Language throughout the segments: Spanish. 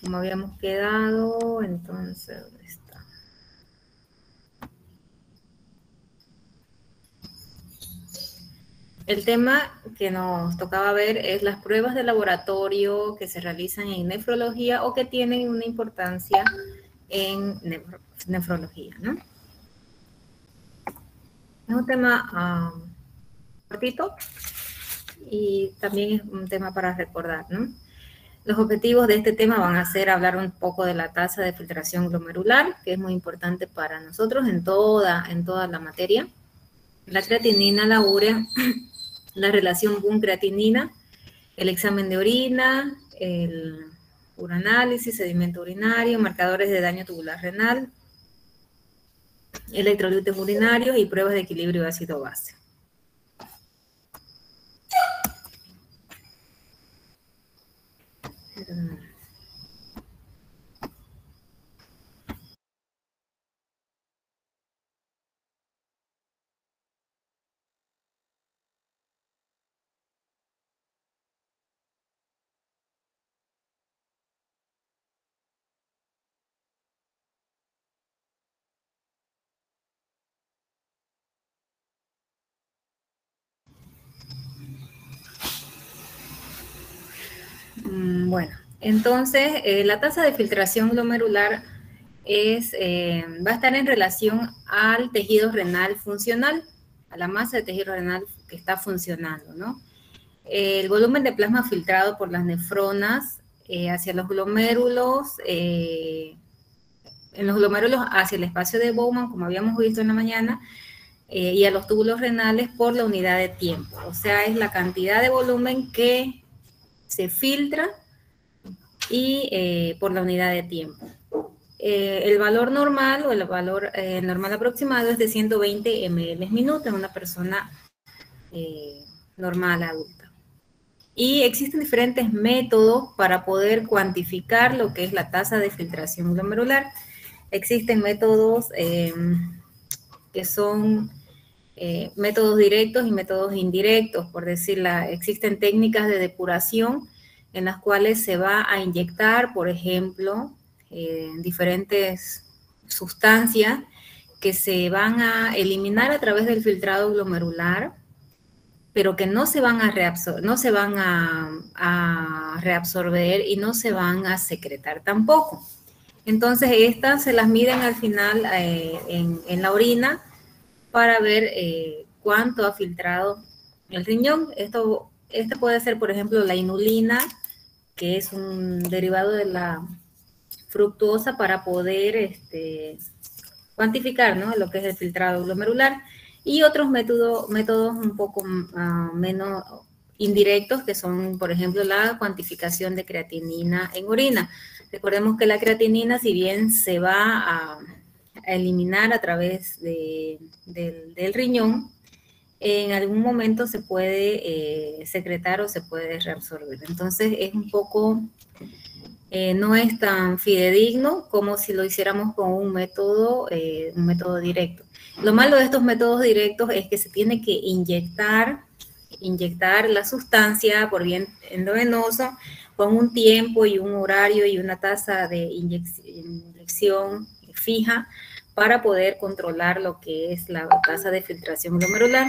Como habíamos quedado, entonces, ¿dónde está? El tema que nos tocaba ver es las pruebas de laboratorio que se realizan en nefrología o que tienen una importancia en nefrología, ¿no? Es un tema cortito y también es un tema para recordar, ¿no? Los objetivos de este tema van a ser hablar un poco de la tasa de filtración glomerular, que es muy importante para nosotros en toda la materia. La creatinina, la urea, la relación Boone-creatinina, el examen de orina, el uranálisis, sedimento urinario, marcadores de daño tubular renal, electrolitos urinarios y pruebas de equilibrio ácido-base. Bueno, entonces la tasa de filtración glomerular va a estar en relación al tejido renal funcional, a la masa de tejido renal que está funcionando, ¿no? El volumen de plasma filtrado por las nefronas hacia los glomérulos, en los glomérulos hacia el espacio de Bowman, como habíamos visto en la mañana, y a los túbulos renales por la unidad de tiempo. O sea, es la cantidad de volumen que se filtra y por la unidad de tiempo. El valor normal o el valor normal aproximado es de 120 ml minuto en una persona normal, adulta. Y existen diferentes métodos para poder cuantificar lo que es la tasa de filtración glomerular. Existen métodos que son métodos directos y métodos indirectos, por decirla. Existen técnicas de depuración en las cuales se va a inyectar, por ejemplo, diferentes sustancias que se van a eliminar a través del filtrado glomerular, pero que no se van a reabsorber y no se van a secretar tampoco. Entonces, estas se las miden al final en la orina para ver cuánto ha filtrado el riñón. Este puede ser, por ejemplo, la inulina, que es un derivado de la fructuosa para poder cuantificar, ¿no?, lo que es el filtrado glomerular. Y otros métodos un poco menos indirectos, que son, por ejemplo, la cuantificación de creatinina en orina. Recordemos que la creatinina, si bien se va a eliminar a través del riñón, en algún momento se puede secretar o se puede reabsorber. Entonces es un poco, no es tan fidedigno como si lo hiciéramos con un método directo. Lo malo de estos métodos directos es que se tiene que inyectar la sustancia por vía endovenosa con un tiempo y un horario y una tasa de inyección fija para poder controlar lo que es la tasa de filtración glomerular.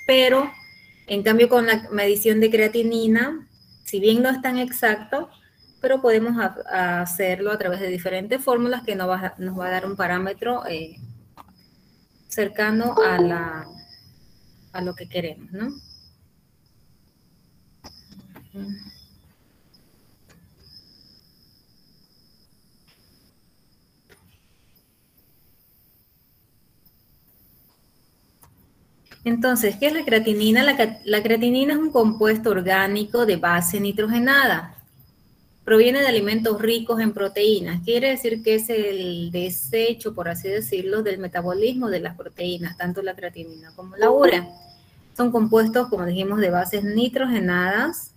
Pero, en cambio, con la medición de creatinina, si bien no es tan exacto, pero podemos hacerlo a través de diferentes fórmulas que nos va a dar un parámetro cercano a lo que queremos, ¿no? Entonces, ¿qué es la creatinina? La creatinina es un compuesto orgánico de base nitrogenada. Proviene de alimentos ricos en proteínas. Quiere decir que es el desecho, por así decirlo, del metabolismo de las proteínas, tanto la creatinina como la urea. Son compuestos, como dijimos, de bases nitrogenadas.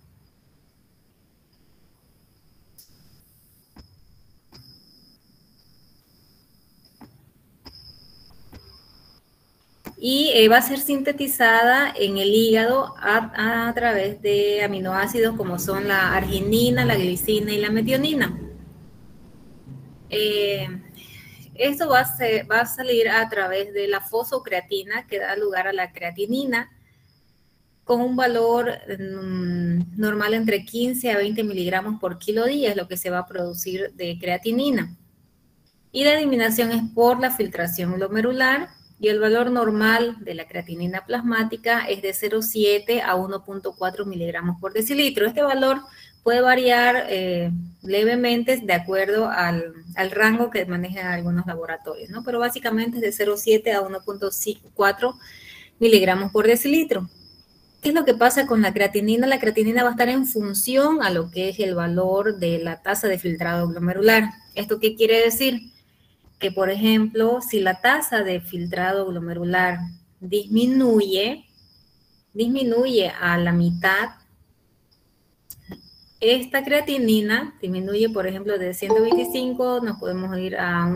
Y va a ser sintetizada en el hígado a través de aminoácidos como son la arginina, la glicina y la metionina. Eh, Esto va a salir a través de la fosfocreatina que da lugar a la creatinina con un valor normal entre 15 a 20 miligramos por kilo día es lo que se va a producir de creatinina. Y la eliminación es por la filtración glomerular y el valor normal de la creatinina plasmática es de 0,7 a 1,4 miligramos por decilitro. Este valor puede variar levemente de acuerdo al rango que manejan algunos laboratorios, ¿no? Pero básicamente es de 0,7 a 1,4 miligramos por decilitro. ¿Qué es lo que pasa con la creatinina? La creatinina va a estar en función a lo que es el valor de la tasa de filtrado glomerular. ¿Esto qué quiere decir? Que, por ejemplo, si la tasa de filtrado glomerular disminuye a la mitad, esta creatinina disminuye, por ejemplo, de 125, nos podemos ir a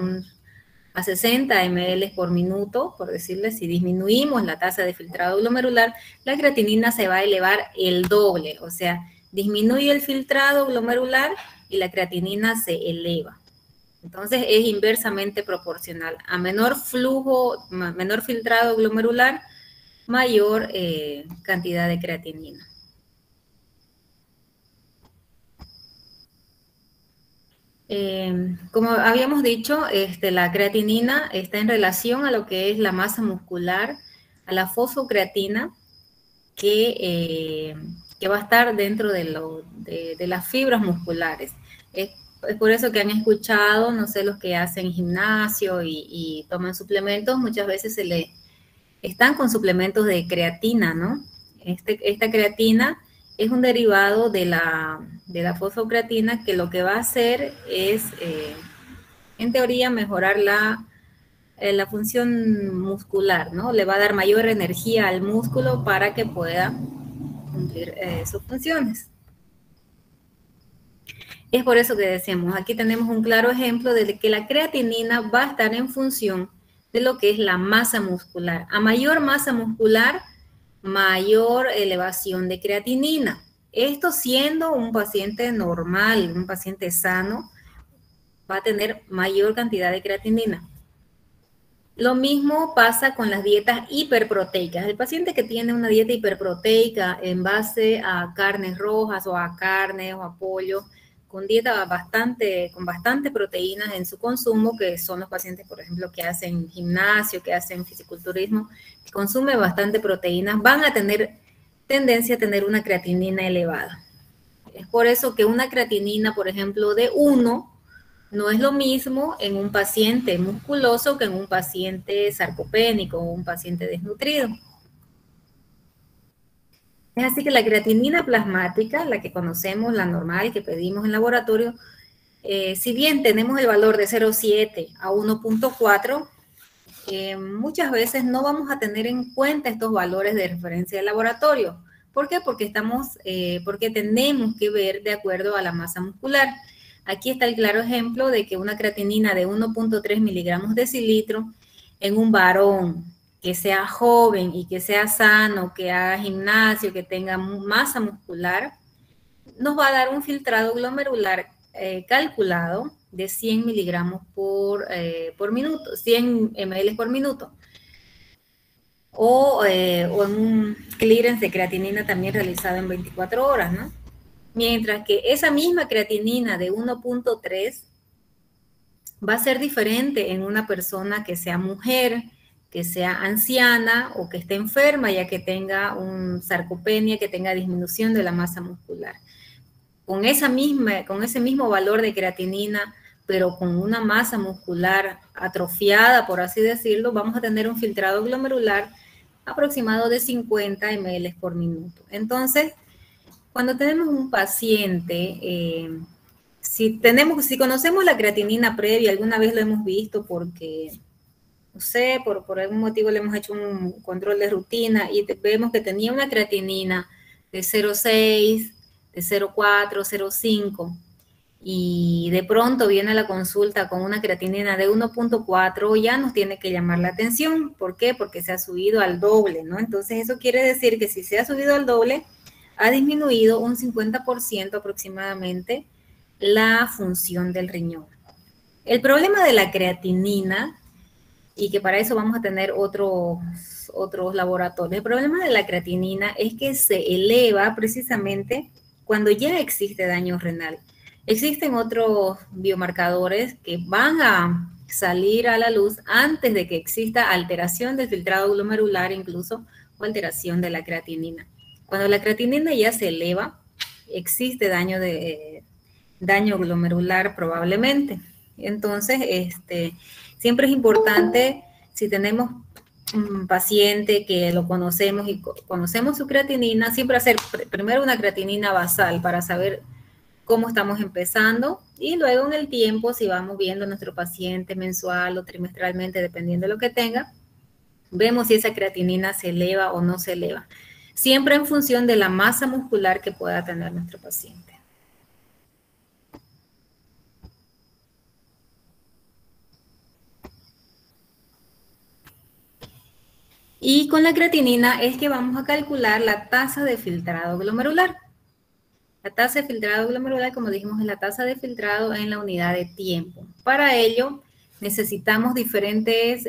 60 ml por minuto, por decirle, si disminuimos la tasa de filtrado glomerular, la creatinina se va a elevar el doble, o sea, disminuye el filtrado glomerular y la creatinina se eleva. Entonces es inversamente proporcional. A menor flujo, menor filtrado glomerular, mayor cantidad de creatinina. Como habíamos dicho, la creatinina está en relación a lo que es la masa muscular, a la fosfocreatina, que va a estar dentro de las fibras musculares. Es por eso que han escuchado, no sé, los que hacen gimnasio y toman suplementos, muchas veces están con suplementos de creatina, ¿no? Esta creatina es un derivado de la fosfocreatina que lo que va a hacer es, en teoría, mejorar la función muscular, ¿no? Le va a dar mayor energía al músculo para que pueda cumplir sus funciones. Es por eso que decimos, aquí tenemos un claro ejemplo de que la creatinina va a estar en función de lo que es la masa muscular. A mayor masa muscular, mayor elevación de creatinina. Esto siendo un paciente normal, un paciente sano, va a tener mayor cantidad de creatinina. Lo mismo pasa con las dietas hiperproteicas. El paciente que tiene una dieta hiperproteica en base a carnes rojas o a carne o a pollo, con dieta con bastante proteínas en su consumo, que son los pacientes, por ejemplo, que hacen gimnasio, que hacen fisiculturismo, que consumen bastante proteínas, van a tener tendencia a tener una creatinina elevada. Es por eso que una creatinina, por ejemplo, de 1 no es lo mismo en un paciente musculoso que en un paciente sarcopénico o un paciente desnutrido. Es así que la creatinina plasmática, la que conocemos, la normal que pedimos en laboratorio, si bien tenemos el valor de 0,7 a 1,4, muchas veces no vamos a tener en cuenta estos valores de referencia de laboratorio. ¿Por qué? Porque tenemos que ver de acuerdo a la masa muscular. Aquí está el claro ejemplo de que una creatinina de 1,3 miligramos decilitro en un varón que sea joven y que sea sano, que haga gimnasio, que tenga masa muscular, nos va a dar un filtrado glomerular calculado de 100 miligramos por minuto, 100 ml por minuto. O en un clearance de creatinina también realizado en 24 horas, ¿no? Mientras que esa misma creatinina de 1,3 va a ser diferente en una persona que sea mujer, que sea anciana o que esté enferma, ya que tenga sarcopenia, que tenga disminución de la masa muscular. Con ese mismo valor de creatinina, pero con una masa muscular atrofiada, por así decirlo, vamos a tener un filtrado glomerular aproximado de 50 ml por minuto. Entonces, cuando tenemos un paciente, si conocemos la creatinina previa, alguna vez lo hemos visto porque, no sé, por algún motivo le hemos hecho un control de rutina y vemos que tenía una creatinina de 0,6, de 0,4, 0,5 y de pronto viene a la consulta con una creatinina de 1,4, ya nos tiene que llamar la atención. ¿Por qué? Porque se ha subido al doble, ¿no? Entonces eso quiere decir que si se ha subido al doble, ha disminuido un 50% aproximadamente la función del riñón. El problema de la creatinina, y que para eso vamos a tener otros laboratorios, el problema de la creatinina es que se eleva precisamente cuando ya existe daño renal. Existen otros biomarcadores que van a salir a la luz antes de que exista alteración del filtrado glomerular incluso, o alteración de la creatinina. Cuando la creatinina ya se eleva, existe daño glomerular probablemente. Entonces, siempre es importante, si tenemos un paciente que lo conocemos y conocemos su creatinina, siempre hacer primero una creatinina basal para saber cómo estamos empezando, y luego en el tiempo, si vamos viendo a nuestro paciente mensual o trimestralmente, dependiendo de lo que tenga, vemos si esa creatinina se eleva o no se eleva. Siempre en función de la masa muscular que pueda tener nuestro paciente. Y con la creatinina es que vamos a calcular la tasa de filtrado glomerular. La tasa de filtrado glomerular, como dijimos, es la tasa de filtrado en la unidad de tiempo. Para ello, necesitamos diferentes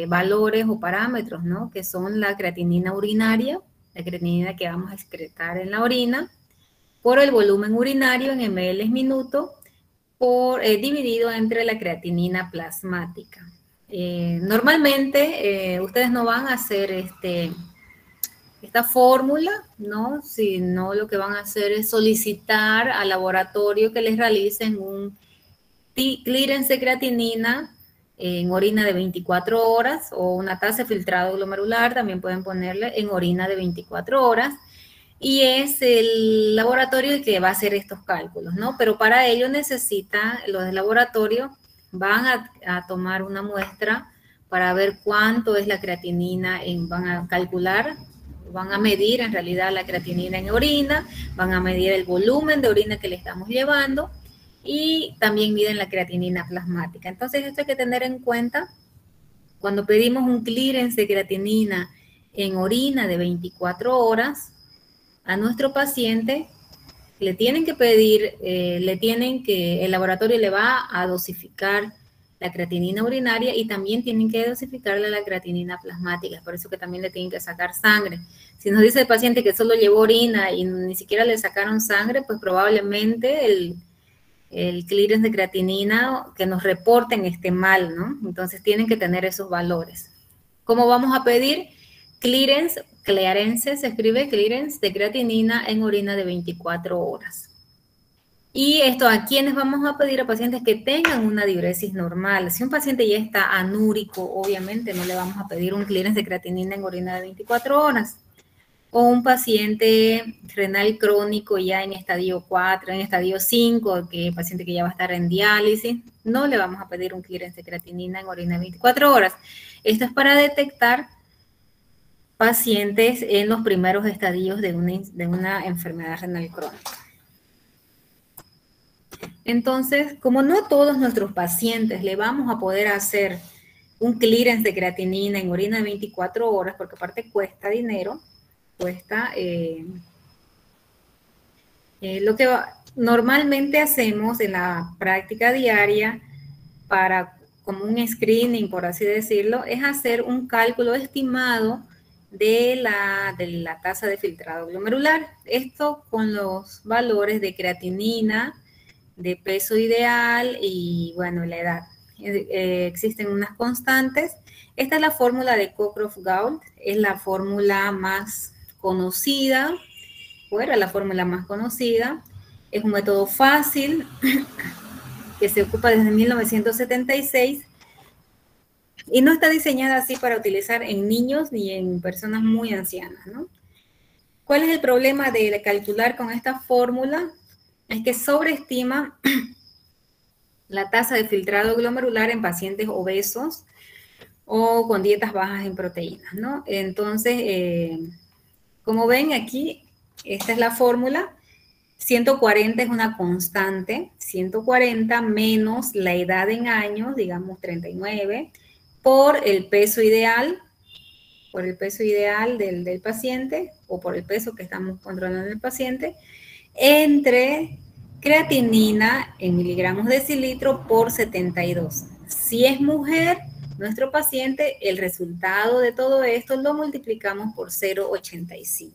valores o parámetros, ¿no? Que son la creatinina urinaria, la creatinina que vamos a excretar en la orina, por el volumen urinario en ml minuto, dividido entre la creatinina plasmática. Normalmente ustedes no van a hacer esta fórmula, ¿no? Sino lo que van a hacer es solicitar al laboratorio que les realicen un clearance de creatinina en orina de 24 horas o una tasa de filtrado glomerular, también pueden ponerle en orina de 24 horas. Y es el laboratorio el que va a hacer estos cálculos, ¿no? Pero para ello los del laboratorio van a tomar una muestra para ver cuánto es la creatinina, van a calcular, van a medir en realidad la creatinina en orina, van a medir el volumen de orina que le estamos llevando y también miden la creatinina plasmática. Entonces esto hay que tener en cuenta cuando pedimos un clearance de creatinina en orina de 24 horas, a nuestro paciente le tienen que pedir, el laboratorio le va a dosificar la creatinina urinaria y también tienen que dosificarle la creatinina plasmática, por eso que también le tienen que sacar sangre. Si nos dice el paciente que solo llevó orina y ni siquiera le sacaron sangre, pues probablemente el clearance de creatinina que nos reporten esté mal, ¿no? Entonces tienen que tener esos valores. ¿Cómo vamos a pedir? Clearance, se escribe clearance de creatinina en orina de 24 horas. Y esto, ¿a quiénes vamos a pedir? A pacientes que tengan una diuresis normal. Si un paciente ya está anúrico, obviamente no le vamos a pedir un clearance de creatinina en orina de 24 horas. O un paciente renal crónico ya en estadio 4, en estadio 5, que paciente que ya va a estar en diálisis, no le vamos a pedir un clearance de creatinina en orina de 24 horas. Esto es para detectar pacientes en los primeros estadios de una enfermedad renal crónica. Entonces, como no todos nuestros pacientes le vamos a poder hacer un clearance de creatinina en orina de 24 horas, porque aparte cuesta dinero, cuesta lo que normalmente hacemos en la práctica diaria como un screening, por así decirlo, es hacer un cálculo estimado de la tasa de filtrado glomerular. Esto con los valores de creatinina, de peso ideal y, bueno, la edad. Existen unas constantes. Esta es la fórmula de Cockcroft-Gault, es la fórmula más conocida, o era la fórmula más conocida. Es un método fácil que se ocupa desde 1976 y no está diseñada así para utilizar en niños ni en personas muy ancianas, ¿no? ¿Cuál es el problema de calcular con esta fórmula? Es que sobreestima la tasa de filtrado glomerular en pacientes obesos o con dietas bajas en proteínas, ¿no? Entonces, como ven aquí, esta es la fórmula. 140 es una constante, 140 menos la edad en años, digamos 39, por el peso ideal del paciente o por el peso que estamos controlando en el paciente, entre creatinina en miligramos decilitro por 72. Si es mujer, nuestro paciente, el resultado de todo esto lo multiplicamos por 0,85.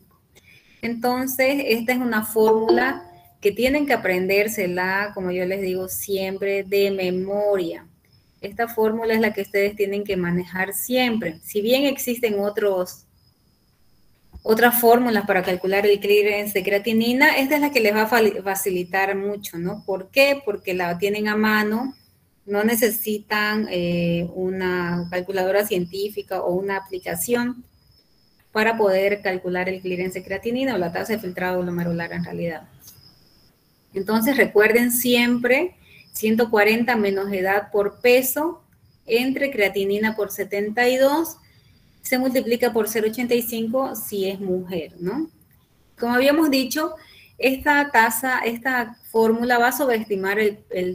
Entonces, esta es una fórmula que tienen que aprendérsela, como yo les digo siempre, de memoria. Esta fórmula es la que ustedes tienen que manejar siempre. Si bien existen otras fórmulas para calcular el clearance de creatinina, esta es la que les va a facilitar mucho, ¿no? ¿Por qué? Porque la tienen a mano, no necesitan una calculadora científica o una aplicación para poder calcular el clearance de creatinina o la tasa de filtrado glomerular en realidad. Entonces recuerden siempre 140 menos edad por peso entre creatinina por 72 se multiplica por 0,85 si es mujer, ¿no? Como habíamos dicho, esta fórmula va a subestimar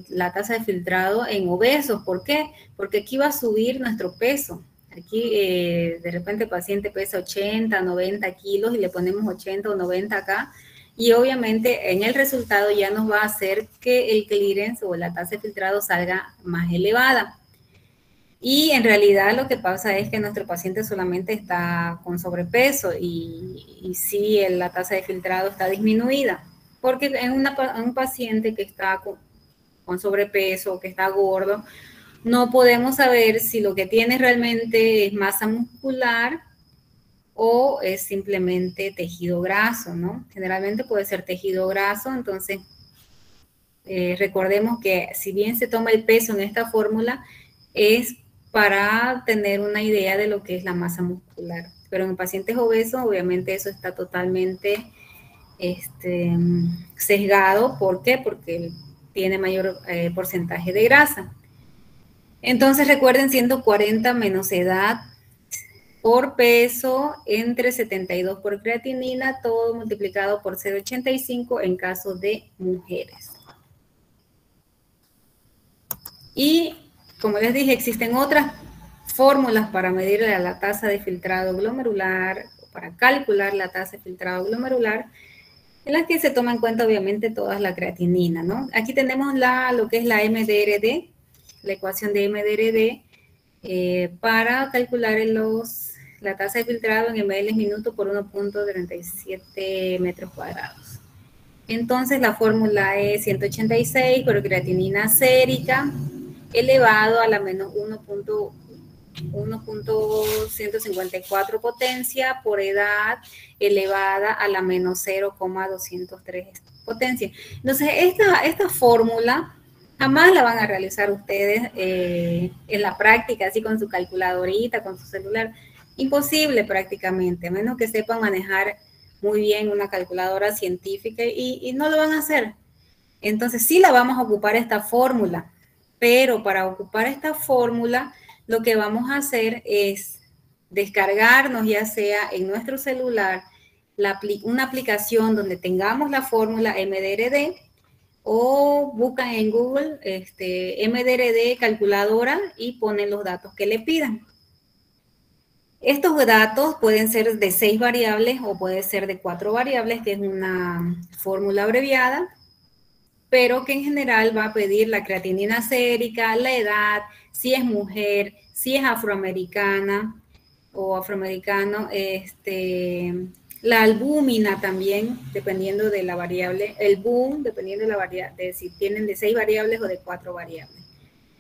la tasa de filtrado en obesos. ¿Por qué? Porque aquí va a subir nuestro peso. Aquí de repente el paciente pesa 80, 90 kilos y le ponemos 80 o 90 acá. Y obviamente en el resultado ya nos va a hacer que el clearance o la tasa de filtrado salga más elevada. Y en realidad lo que pasa es que nuestro paciente solamente está con sobrepeso y sí la tasa de filtrado está disminuida. Porque en un paciente que está con sobrepeso, que está gordo, no podemos saber si lo que tiene realmente es masa muscular o es simplemente tejido graso, ¿no? Generalmente puede ser tejido graso, entonces recordemos que si bien se toma el peso en esta fórmula, es para tener una idea de lo que es la masa muscular. Pero en pacientes obesos, obviamente eso está totalmente sesgado. ¿Por qué? Porque tiene mayor porcentaje de grasa. Entonces recuerden 140 menos edad por peso entre 72 por creatinina, todo multiplicado por 0,85 en caso de mujeres. Y como les dije, existen otras fórmulas para medir la tasa de filtrado glomerular, para calcular la tasa de filtrado glomerular, en las que se toma en cuenta obviamente toda la creatinina, ¿no? Aquí tenemos lo que es la MDRD, la ecuación de MDRD, para calcular la tasa de filtrado en ml minuto por 1,37 metros cuadrados. Entonces la fórmula es 186 por creatinina sérica elevado a la menos 1,154 potencia por edad elevada a la menos 0,203 potencia. Entonces, esta fórmula jamás la van a realizar ustedes en la práctica, así con su calculadorita, con su celular. Imposible prácticamente, a menos que sepan manejar muy bien una calculadora científica y no lo van a hacer. Entonces, sí la vamos a ocupar esta fórmula, pero para ocupar esta fórmula, lo que vamos a hacer es descargarnos, ya sea en nuestro celular, una aplicación donde tengamos la fórmula MDRD o buscan en Google MDRD calculadora y ponen los datos que le pidan. Estos datos pueden ser de 6 variables o puede ser de 4 variables, que es una fórmula abreviada, pero que en general va a pedir la creatinina sérica, la edad, si es mujer, si es afroamericana o afroamericano, la albúmina también, dependiendo de la variable, el BUN, dependiendo de la variable, de si tienen de 6 variables o de 4 variables.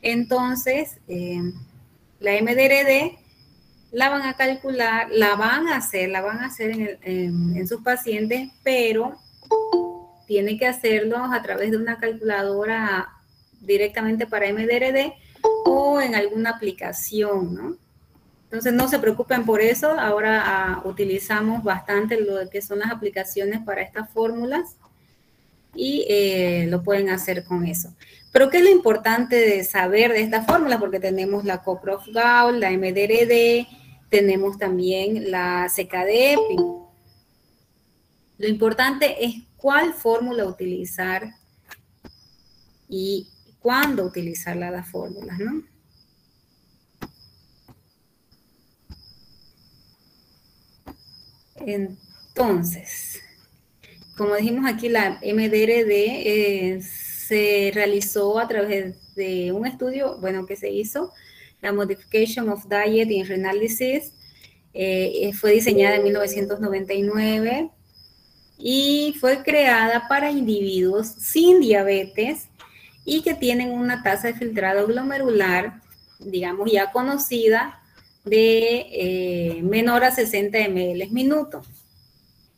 Entonces, la MDRD la van a calcular, la van a hacer en sus pacientes, pero tiene que hacerlo a través de una calculadora directamente para MDRD o en alguna aplicación, ¿no? Entonces no se preocupen por eso, ahora utilizamos bastante lo que son las aplicaciones para estas fórmulas y lo pueden hacer con eso. Pero ¿qué es lo importante de saber de estas fórmulas? Porque tenemos la Cockcroft-Gaul, la MDRD, tenemos también la CKD-EPI. Lo importante es cuál fórmula utilizar y cuándo utilizar las fórmulas, ¿no? Entonces, como dijimos aquí, la MDRD se realizó a través de un estudio, bueno, que se hizo, la Modification of Diet in Renal Disease, fue diseñada en 1999 y fue creada para individuos sin diabetes y que tienen una tasa de filtrado glomerular, digamos, ya conocida, de menor a 60 ml minuto.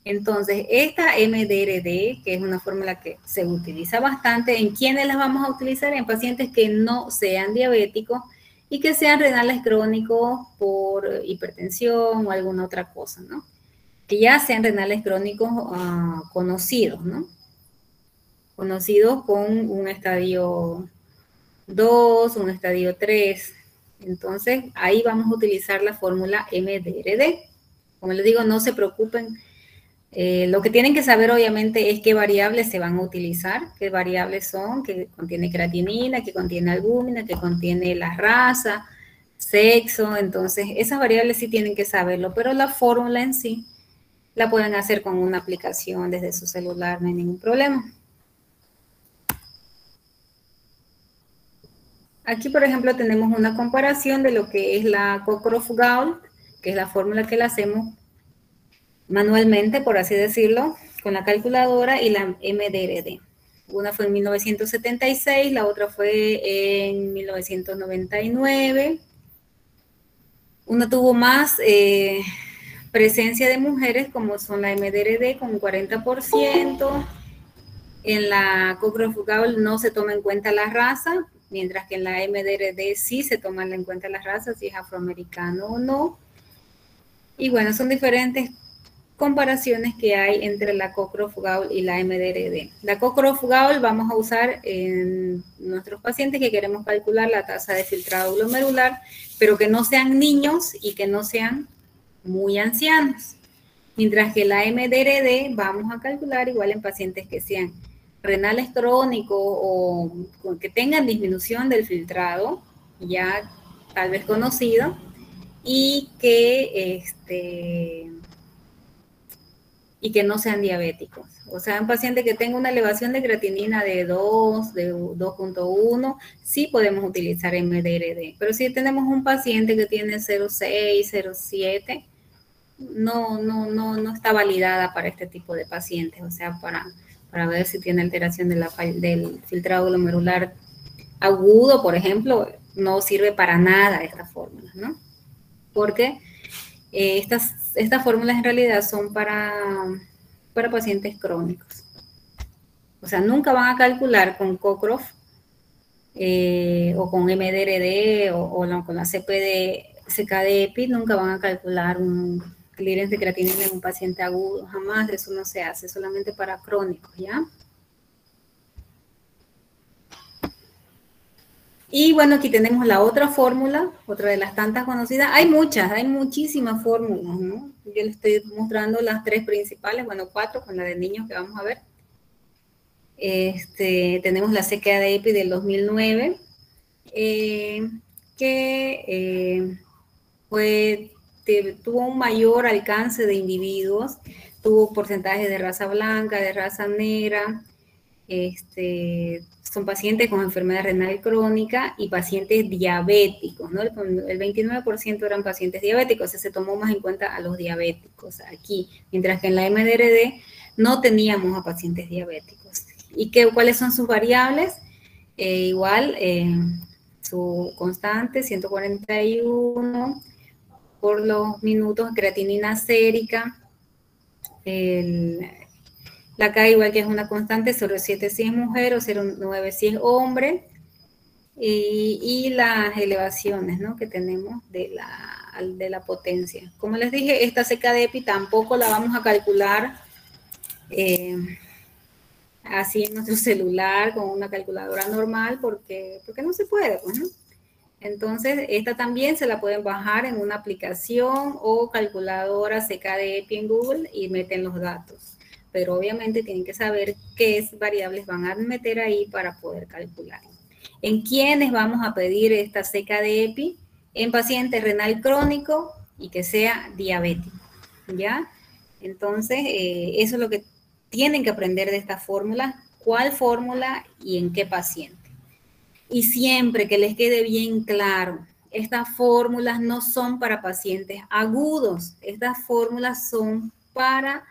Entonces, esta MDRD, que es una fórmula que se utiliza bastante, ¿en quiénes las vamos a utilizar? En pacientes que no sean diabéticos y que sean renales crónicos por hipertensión o alguna otra cosa, ¿no? Que ya sean renales crónicos conocidos, ¿no? Conocidos con un estadio 2, un estadio 3. Entonces, ahí vamos a utilizar la fórmula MDRD. Como les digo, no se preocupen. Lo que tienen que saber, obviamente, es qué variables se van a utilizar, qué variables son, que contiene creatinina, que contiene albúmina, que contiene la raza, sexo. Entonces, esas variables sí tienen que saberlo, pero la fórmula en sí la pueden hacer con una aplicación desde su celular, no hay ningún problema. Aquí, por ejemplo, tenemos una comparación de lo que es la Cockcroft-Gault, que es la fórmula que la hacemos manualmente, por así decirlo, con la calculadora, y la MDRD. Una fue en 1976, la otra fue en 1999. Una tuvo más presencia de mujeres, como son la MDRD, con un 40%. En la Cockcroft-Gault no se toma en cuenta la raza, mientras que en la MDRD sí se toman en cuenta las razas, si es afroamericano o no. Y bueno, son diferentes comparaciones que hay entre la Cockcroft-Gault y la MDRD. La Cockcroft-Gault vamos a usar en nuestros pacientes que queremos calcular la tasa de filtrado glomerular, pero que no sean niños y que no sean muy ancianos. Mientras que la MDRD vamos a calcular igual en pacientes que sean renales crónicos o que tengan disminución del filtrado, ya tal vez conocido, y que no sean diabéticos. O sea, un paciente que tenga una elevación de creatinina de 2, de 2.1, sí podemos utilizar MDRD. Pero si tenemos un paciente que tiene 0.6, 0.7, no está validada para este tipo de pacientes. O sea, para ver si tiene alteración del filtrado glomerular agudo, por ejemplo, no sirve para nada esta fórmula, ¿no? Porque estas fórmulas en realidad son para pacientes crónicos. O sea, nunca van a calcular con Cockcroft o con MDRD o con la CKD-EPI, nunca van a calcular un clearance de creatinina en un paciente agudo. Jamás, eso no se hace, solamente para crónicos, ¿ya? Y bueno, aquí tenemos la otra fórmula, otra de las tantas conocidas. Hay muchísimas fórmulas, ¿no? Yo les estoy mostrando las 3 principales, bueno, 4 con la de niños que vamos a ver. Tenemos la CKD-EPI del 2009, tuvo un mayor alcance de individuos, tuvo porcentajes de raza blanca, de raza negra, son pacientes con enfermedad renal crónica y pacientes diabéticos, ¿no? El 29% eran pacientes diabéticos, o sea, se tomó más en cuenta a los diabéticos aquí, mientras que en la MDRD no teníamos a pacientes diabéticos. ¿Y cuáles son sus variables? Su constante, 141 por los minutos, creatinina sérica, la K igual que es una constante, 0,7 si es mujer o 0,9 si es hombre, y las elevaciones, ¿no?, que tenemos de la potencia. Como les dije, esta CKD-EPI tampoco la vamos a calcular así en nuestro celular con una calculadora normal porque no se puede, pues, ¿no? Entonces, esta también se la pueden bajar en una aplicación o calculadora CKD-EPI en Google y meten los datos. Pero obviamente tienen que saber qué variables van a meter ahí para poder calcular. ¿En quiénes vamos a pedir esta CKD-EPI? En paciente renal crónico y que sea diabético, ¿ya? Entonces, eso es lo que tienen que aprender de esta fórmula, cuál fórmula y en qué paciente. Y siempre que les quede bien claro, estas fórmulas no son para pacientes agudos, estas fórmulas son para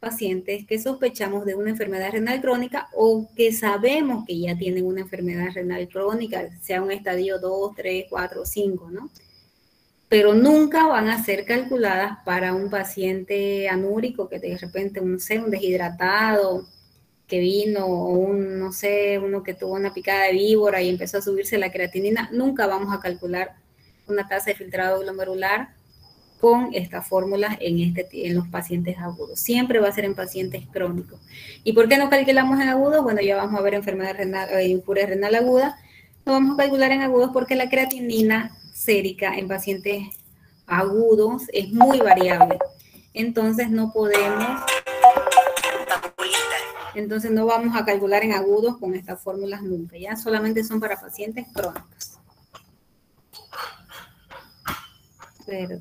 pacientes que sospechamos de una enfermedad renal crónica o que sabemos que ya tienen una enfermedad renal crónica, sea un estadio 2, 3, 4, 5, ¿no? Pero nunca van a ser calculadas para un paciente anúrico que de repente, no sé, un deshidratado que vino, o un, no sé, uno que tuvo una picada de víbora y empezó a subirse la creatinina. Nunca vamos a calcular una tasa de filtrado glomerular con estas fórmulas en los pacientes agudos. Siempre va a ser en pacientes crónicos. ¿Y por qué no calculamos en agudos? Bueno, ya vamos a ver enfermedad renal, infuria renal aguda. No vamos a calcular en agudos porque la creatinina sérica en pacientes agudos es muy variable. Entonces no podemos, entonces no vamos a calcular en agudos con estas fórmulas nunca, ya solamente son para pacientes crónicos. Pero,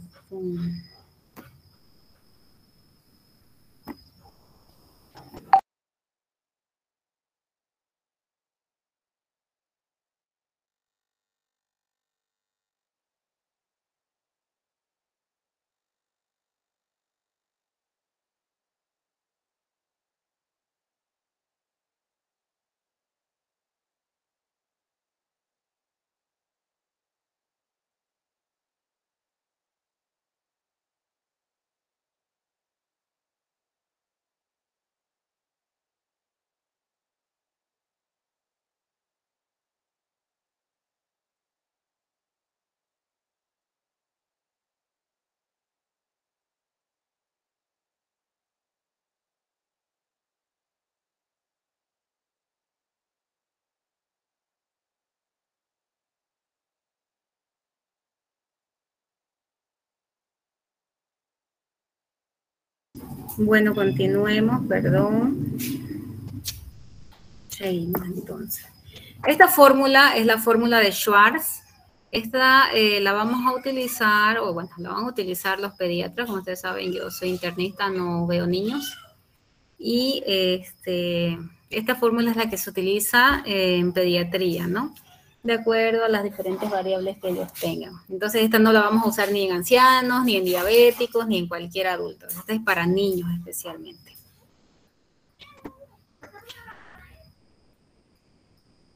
bueno, continuemos, perdón. Seguimos entonces. Esta fórmula es la fórmula de Schwartz. Esta la vamos a utilizar, o bueno, la van a utilizar los pediatras. Como ustedes saben, yo soy internista, no veo niños. Y esta fórmula es la que se utiliza en pediatría, ¿no? De acuerdo a las diferentes variables que ellos tengan. Entonces, esta no la vamos a usar ni en ancianos, ni en diabéticos, ni en cualquier adulto. Esta es para niños especialmente.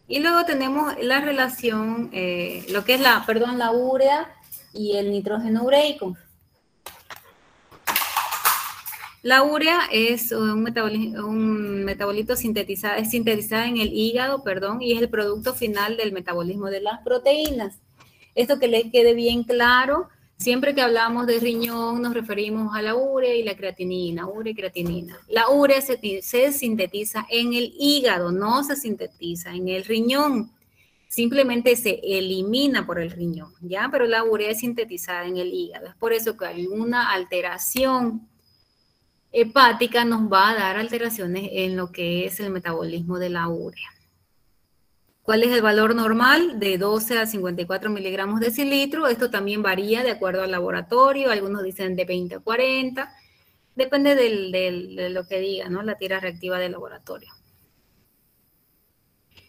Y luego tenemos la relación, lo que es la urea y el nitrógeno ureico. La urea es un metabolito sintetizado, es sintetizada en el hígado, y es el producto final del metabolismo de las proteínas. Esto que les quede bien claro, siempre que hablamos de riñón nos referimos a la urea y la creatinina, urea y creatinina. La urea se sintetiza en el hígado, no se sintetiza en el riñón. Simplemente se elimina por el riñón, ¿ya? Pero la urea es sintetizada en el hígado. Es por eso que alguna alteración hepática nos va a dar alteraciones en lo que es el metabolismo de la urea. ¿Cuál es el valor normal? De 12 a 54 miligramos de decilitro. Esto también varía de acuerdo al laboratorio. Algunos dicen de 20 a 40. Depende de lo que diga, ¿no? La tira reactiva del laboratorio.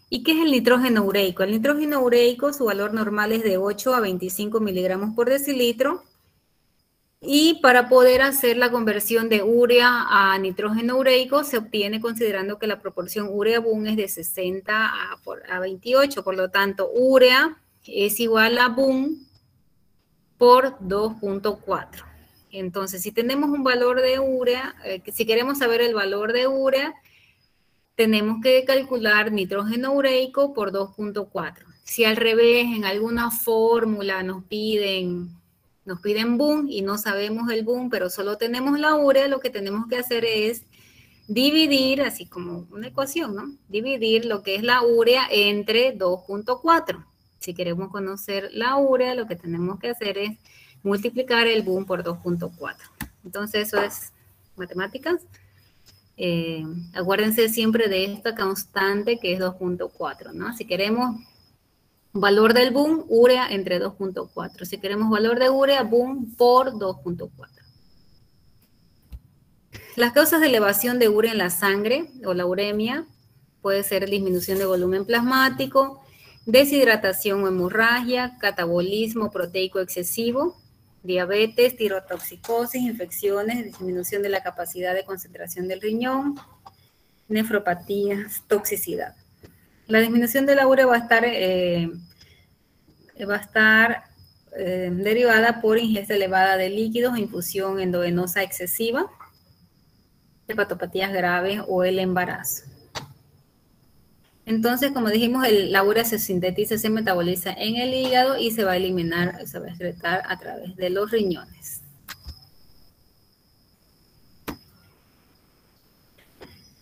¿Y qué es el nitrógeno ureico? El nitrógeno ureico, su valor normal es de 8 a 25 miligramos por decilitro. Y para poder hacer la conversión de urea a nitrógeno ureico se obtiene considerando que la proporción urea-BUN es de 60 a 28. Por lo tanto, urea es igual a BUN por 2.4. Entonces, si tenemos un valor de urea, si queremos saber el valor de urea, tenemos que calcular nitrógeno ureico por 2.4. Si al revés, en alguna fórmula nos piden BUN y no sabemos el BUN, pero solo tenemos la urea, lo que tenemos que hacer es dividir, así como una ecuación, ¿no? Dividir lo que es la urea entre 2.4. Si queremos conocer la urea, lo que tenemos que hacer es multiplicar el BUN por 2.4. Entonces, eso es matemáticas. Acuérdense siempre de esta constante que es 2.4, ¿no? Si queremos valor del BUN, urea entre 2.4. Si queremos valor de urea, BUN por 2.4. Las causas de elevación de urea en la sangre o la uremia puede ser disminución de volumen plasmático, deshidratación o hemorragia, catabolismo proteico excesivo, diabetes, tirotoxicosis, infecciones, disminución de la capacidad de concentración del riñón, nefropatías, toxicidad. La disminución de la urea va a estar derivada por ingesta elevada de líquidos o infusión endovenosa excesiva, hepatopatías graves o el embarazo. Entonces, como dijimos, la urea se sintetiza, se metaboliza en el hígado y se va a eliminar, se va a excretar a través de los riñones.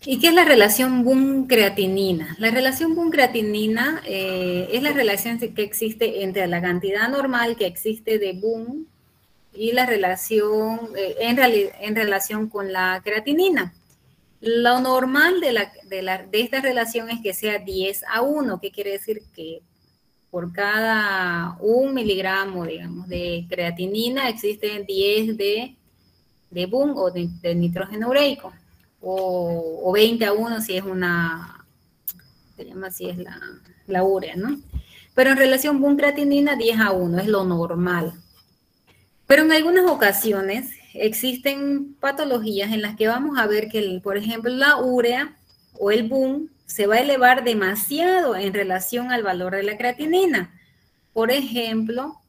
¿Y qué es la relación BUN-creatinina? La relación BUN-creatinina es la relación que existe entre la cantidad normal que existe de BUN y la relación, en relación con la creatinina. Lo normal de esta relación es que sea 10:1, que quiere decir que por cada 1 miligramo, digamos, de creatinina existen 10 de BUN o de nitrógeno ureico, o 20:1 si es se llama así, es la urea, ¿no? Pero en relación BUN-creatinina, 10:1 es lo normal. Pero en algunas ocasiones existen patologías en las que vamos a ver que, por ejemplo, la urea o el BUN se va a elevar demasiado en relación al valor de la creatinina. Por ejemplo,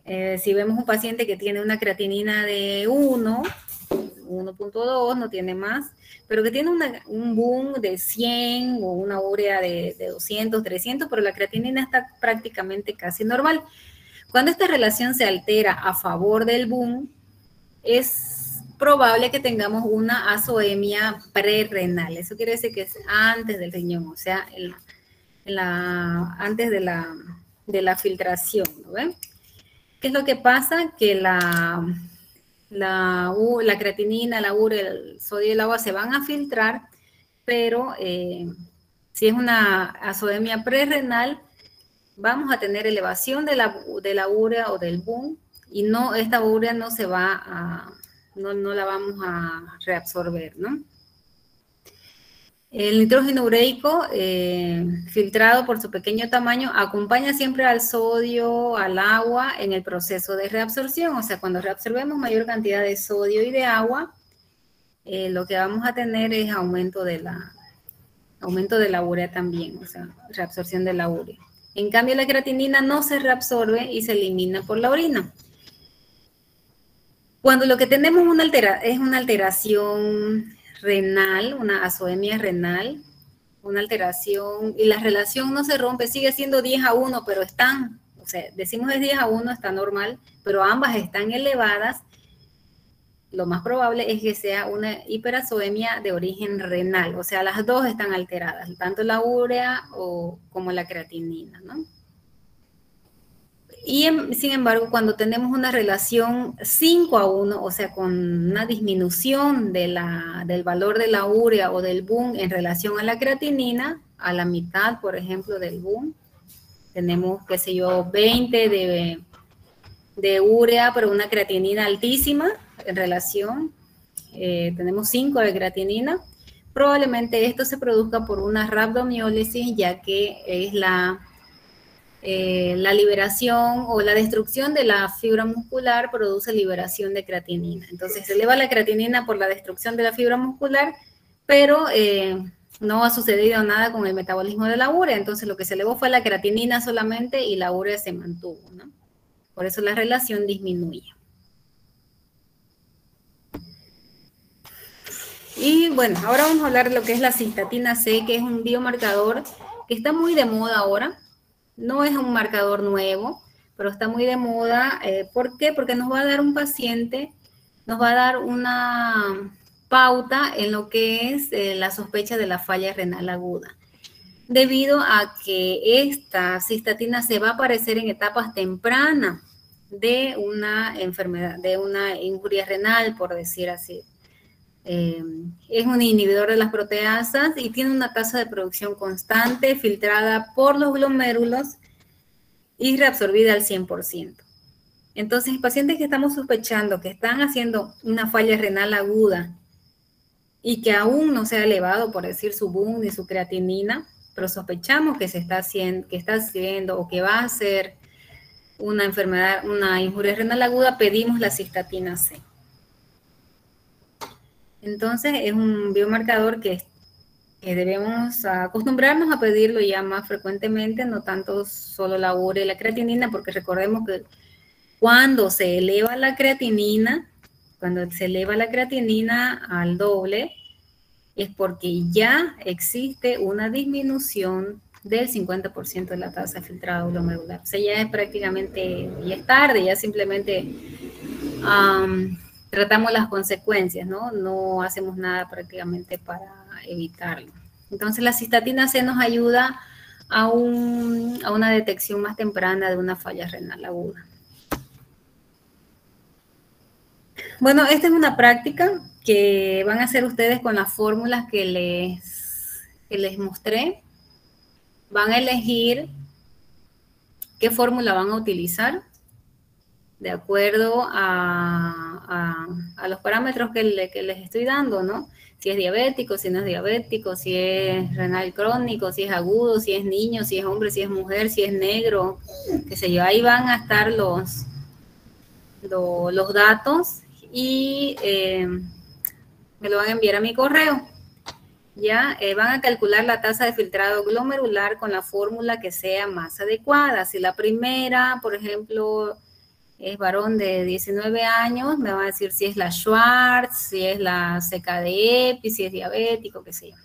si vemos un paciente que tiene una creatinina de 1.2, no tiene más, pero que tiene un BUN de 100 o una urea de 200, 300, pero la creatinina está prácticamente casi normal. Cuando esta relación se altera a favor del BUN, es probable que tengamos una azoemia prerrenal. Eso quiere decir que es antes del riñón, o sea, antes de la filtración, ¿no ven? ¿Qué es lo que pasa? Que la creatinina, la urea, el sodio y el agua se van a filtrar, pero si es una azoemia prerrenal, vamos a tener elevación de la urea o del BUN y esta urea no se va no la vamos a reabsorber, ¿no? El nitrógeno ureico, filtrado por su pequeño tamaño, acompaña siempre al sodio, al agua en el proceso de reabsorción. O sea, cuando reabsorbemos mayor cantidad de sodio y de agua, lo que vamos a tener es aumento de la urea también, o sea, reabsorción de la urea. En cambio, la creatinina no se reabsorbe y se elimina por la orina. Cuando lo que tenemos es una alteración renal, una azoemia renal, una alteración, y la relación no se rompe, sigue siendo 10:1, pero o sea, decimos es 10:1, está normal, pero ambas están elevadas, lo más probable es que sea una hiperazoemia de origen renal, o sea, las dos están alteradas, tanto la urea como la creatinina, ¿no? Y sin embargo, cuando tenemos una relación 5:1, o sea, con una disminución del valor de la urea o del BUN en relación a la creatinina, a la mitad, por ejemplo, del BUN, tenemos, qué sé yo, 20 de urea, pero una creatinina altísima en relación, tenemos 5 de creatinina, probablemente esto se produzca por una rhabdomiólisis, ya que es la liberación o la destrucción de la fibra muscular produce liberación de creatinina. Entonces se eleva la creatinina por la destrucción de la fibra muscular, pero no ha sucedido nada con el metabolismo de la urea. Entonces lo que se elevó fue la creatinina solamente y la urea se mantuvo, ¿no? Por eso la relación disminuye. Y bueno, ahora vamos a hablar de lo que es la cistatina C, que es un biomarcador que está muy de moda ahora. No es un marcador nuevo, pero está muy de moda. ¿Por qué? Porque nos va a dar nos va a dar una pauta en lo que es la sospecha de la falla renal aguda. Debido a que esta cistatina se va a aparecer en etapas tempranas de una enfermedad, de una injuria renal, por decir así. Es un inhibidor de las proteasas y tiene una tasa de producción constante, filtrada por los glomérulos y reabsorbida al 100%. Entonces, pacientes que estamos sospechando que están haciendo una falla renal aguda y que aún no se ha elevado, por decir, su BUN ni su creatinina, pero sospechamos que está haciendo o que va a ser una enfermedad, una injuria renal aguda, pedimos la cistatina C. Entonces es un biomarcador que debemos acostumbrarnos a pedirlo ya más frecuentemente, no tanto solo la urea y la creatinina, porque recordemos que cuando se eleva la creatinina al doble, es porque ya existe una disminución del 50% de la tasa de filtrado glomerular. O sea, ya es prácticamente, ya es tarde, ya simplemente tratamos las consecuencias, ¿no? No hacemos nada prácticamente para evitarlo. Entonces la cistatina C nos ayuda a una detección más temprana de una falla renal aguda. Bueno, esta es una práctica que van a hacer ustedes con las fórmulas que les mostré. Van a elegir qué fórmula van a utilizar de acuerdo a los parámetros que les estoy dando, ¿no? Si es diabético, si no es diabético, si es renal crónico, si es agudo, si es niño, si es hombre, si es mujer, si es negro, qué sé yo. Ahí van a estar los datos y me lo van a enviar a mi correo. Ya van a calcular la tasa de filtrado glomerular con la fórmula que sea más adecuada. Si la primera, por ejemplo, es varón de 19 años, me va a decir si es la Schwartz, si es la CKD-EPI, si es diabético, qué sé yo.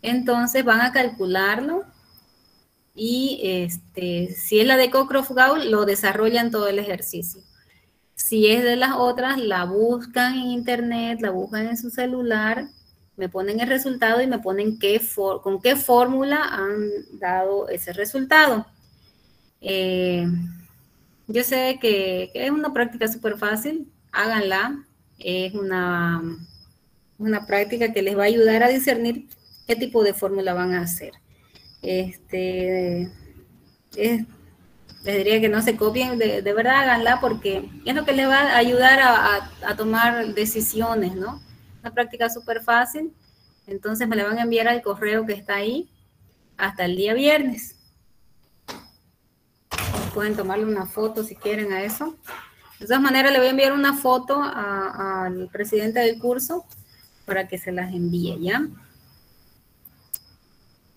Entonces van a calcularlo y si es la de Cockcroft-Gaul, lo desarrollan todo el ejercicio. Si es de las otras, la buscan en internet, la buscan en su celular, me ponen el resultado y me ponen con qué fórmula han dado ese resultado. Yo sé que es una práctica súper fácil, háganla. Es una práctica que les va a ayudar a discernir qué tipo de fórmula van a hacer. Les diría que no se copien, de verdad háganla porque es lo que les va a ayudar a tomar decisiones, ¿no? Una práctica súper fácil. Entonces me la van a enviar al correo que está ahí hasta el día viernes. Pueden tomarle una foto si quieren a eso. De todas maneras, le voy a enviar una foto al presidente del curso para que se las envíe, ¿ya?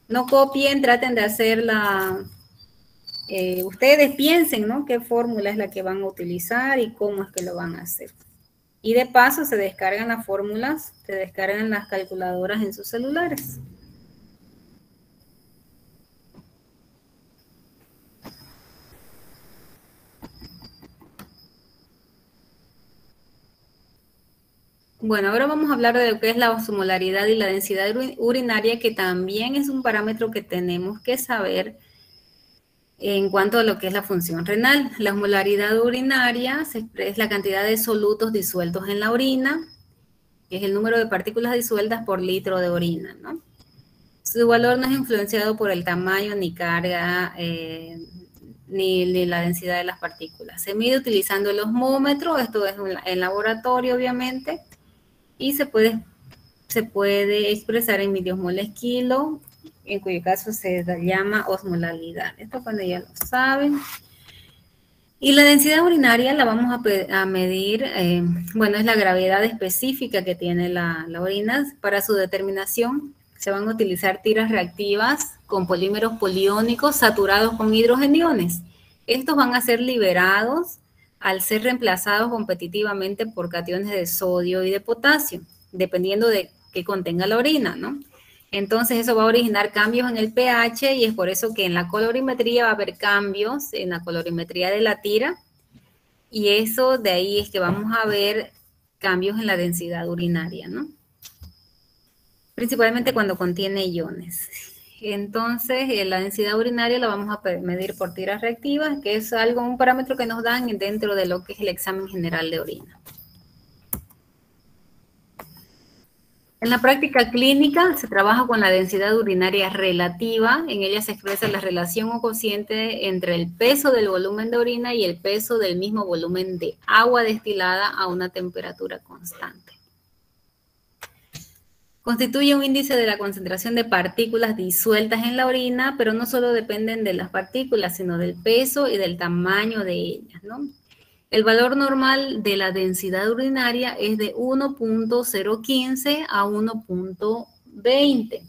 No copien, traten de hacerla. Ustedes piensen, ¿no? ¿Qué fórmula es la que van a utilizar y cómo es que lo van a hacer? Y de paso se descargan las fórmulas, se descargan las calculadoras en sus celulares. Bueno, ahora vamos a hablar de lo que es la osmolaridad y la densidad urinaria, que también es un parámetro que tenemos que saber en cuanto a lo que es la función renal. La osmolaridad urinaria es la cantidad de solutos disueltos en la orina, que es el número de partículas disueltas por litro de orina, ¿no? Su valor no es influenciado por el tamaño, ni carga, ni la densidad de las partículas. Se mide utilizando el osmómetro, esto es en laboratorio, obviamente, y se puede expresar en miliosmoles kilo, en cuyo caso se llama osmolaridad. Esto cuando ya lo saben. Y la densidad urinaria la vamos a medir, bueno, es la gravedad específica que tiene la orina. Para su determinación se van a utilizar tiras reactivas con polímeros poliónicos saturados con hidrogeniones. Estos van a ser liberados al ser reemplazados competitivamente por cationes de sodio y de potasio, dependiendo de qué contenga la orina, ¿no? Entonces eso va a originar cambios en el pH y es por eso que en la colorimetría va a haber cambios en la colorimetría de la tira y eso de ahí es que vamos a ver cambios en la densidad urinaria, ¿no? Principalmente cuando contiene iones. Entonces la densidad urinaria la vamos a medir por tiras reactivas, que es un parámetro que nos dan dentro de lo que es el examen general de orina. En la práctica clínica se trabaja con la densidad urinaria relativa. En ella se expresa la relación o cociente entre el peso del volumen de orina y el peso del mismo volumen de agua destilada a una temperatura constante. Constituye un índice de la concentración de partículas disueltas en la orina, pero no solo dependen de las partículas, sino del peso y del tamaño de ellas, ¿no? El valor normal de la densidad urinaria es de 1.015 a 1.20.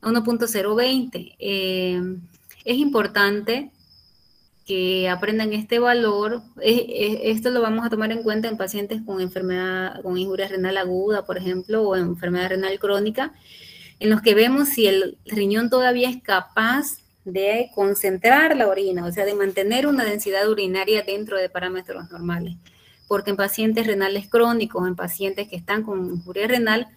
1.020. Es importante que aprendan este valor. Esto lo vamos a tomar en cuenta en pacientes con enfermedad, con injuria renal aguda, por ejemplo, o enfermedad renal crónica, en los que vemos si el riñón todavía es capaz de concentrar la orina, o sea, de mantener una densidad urinaria dentro de parámetros normales. Porque en pacientes renales crónicos, en pacientes que están con injuria renal,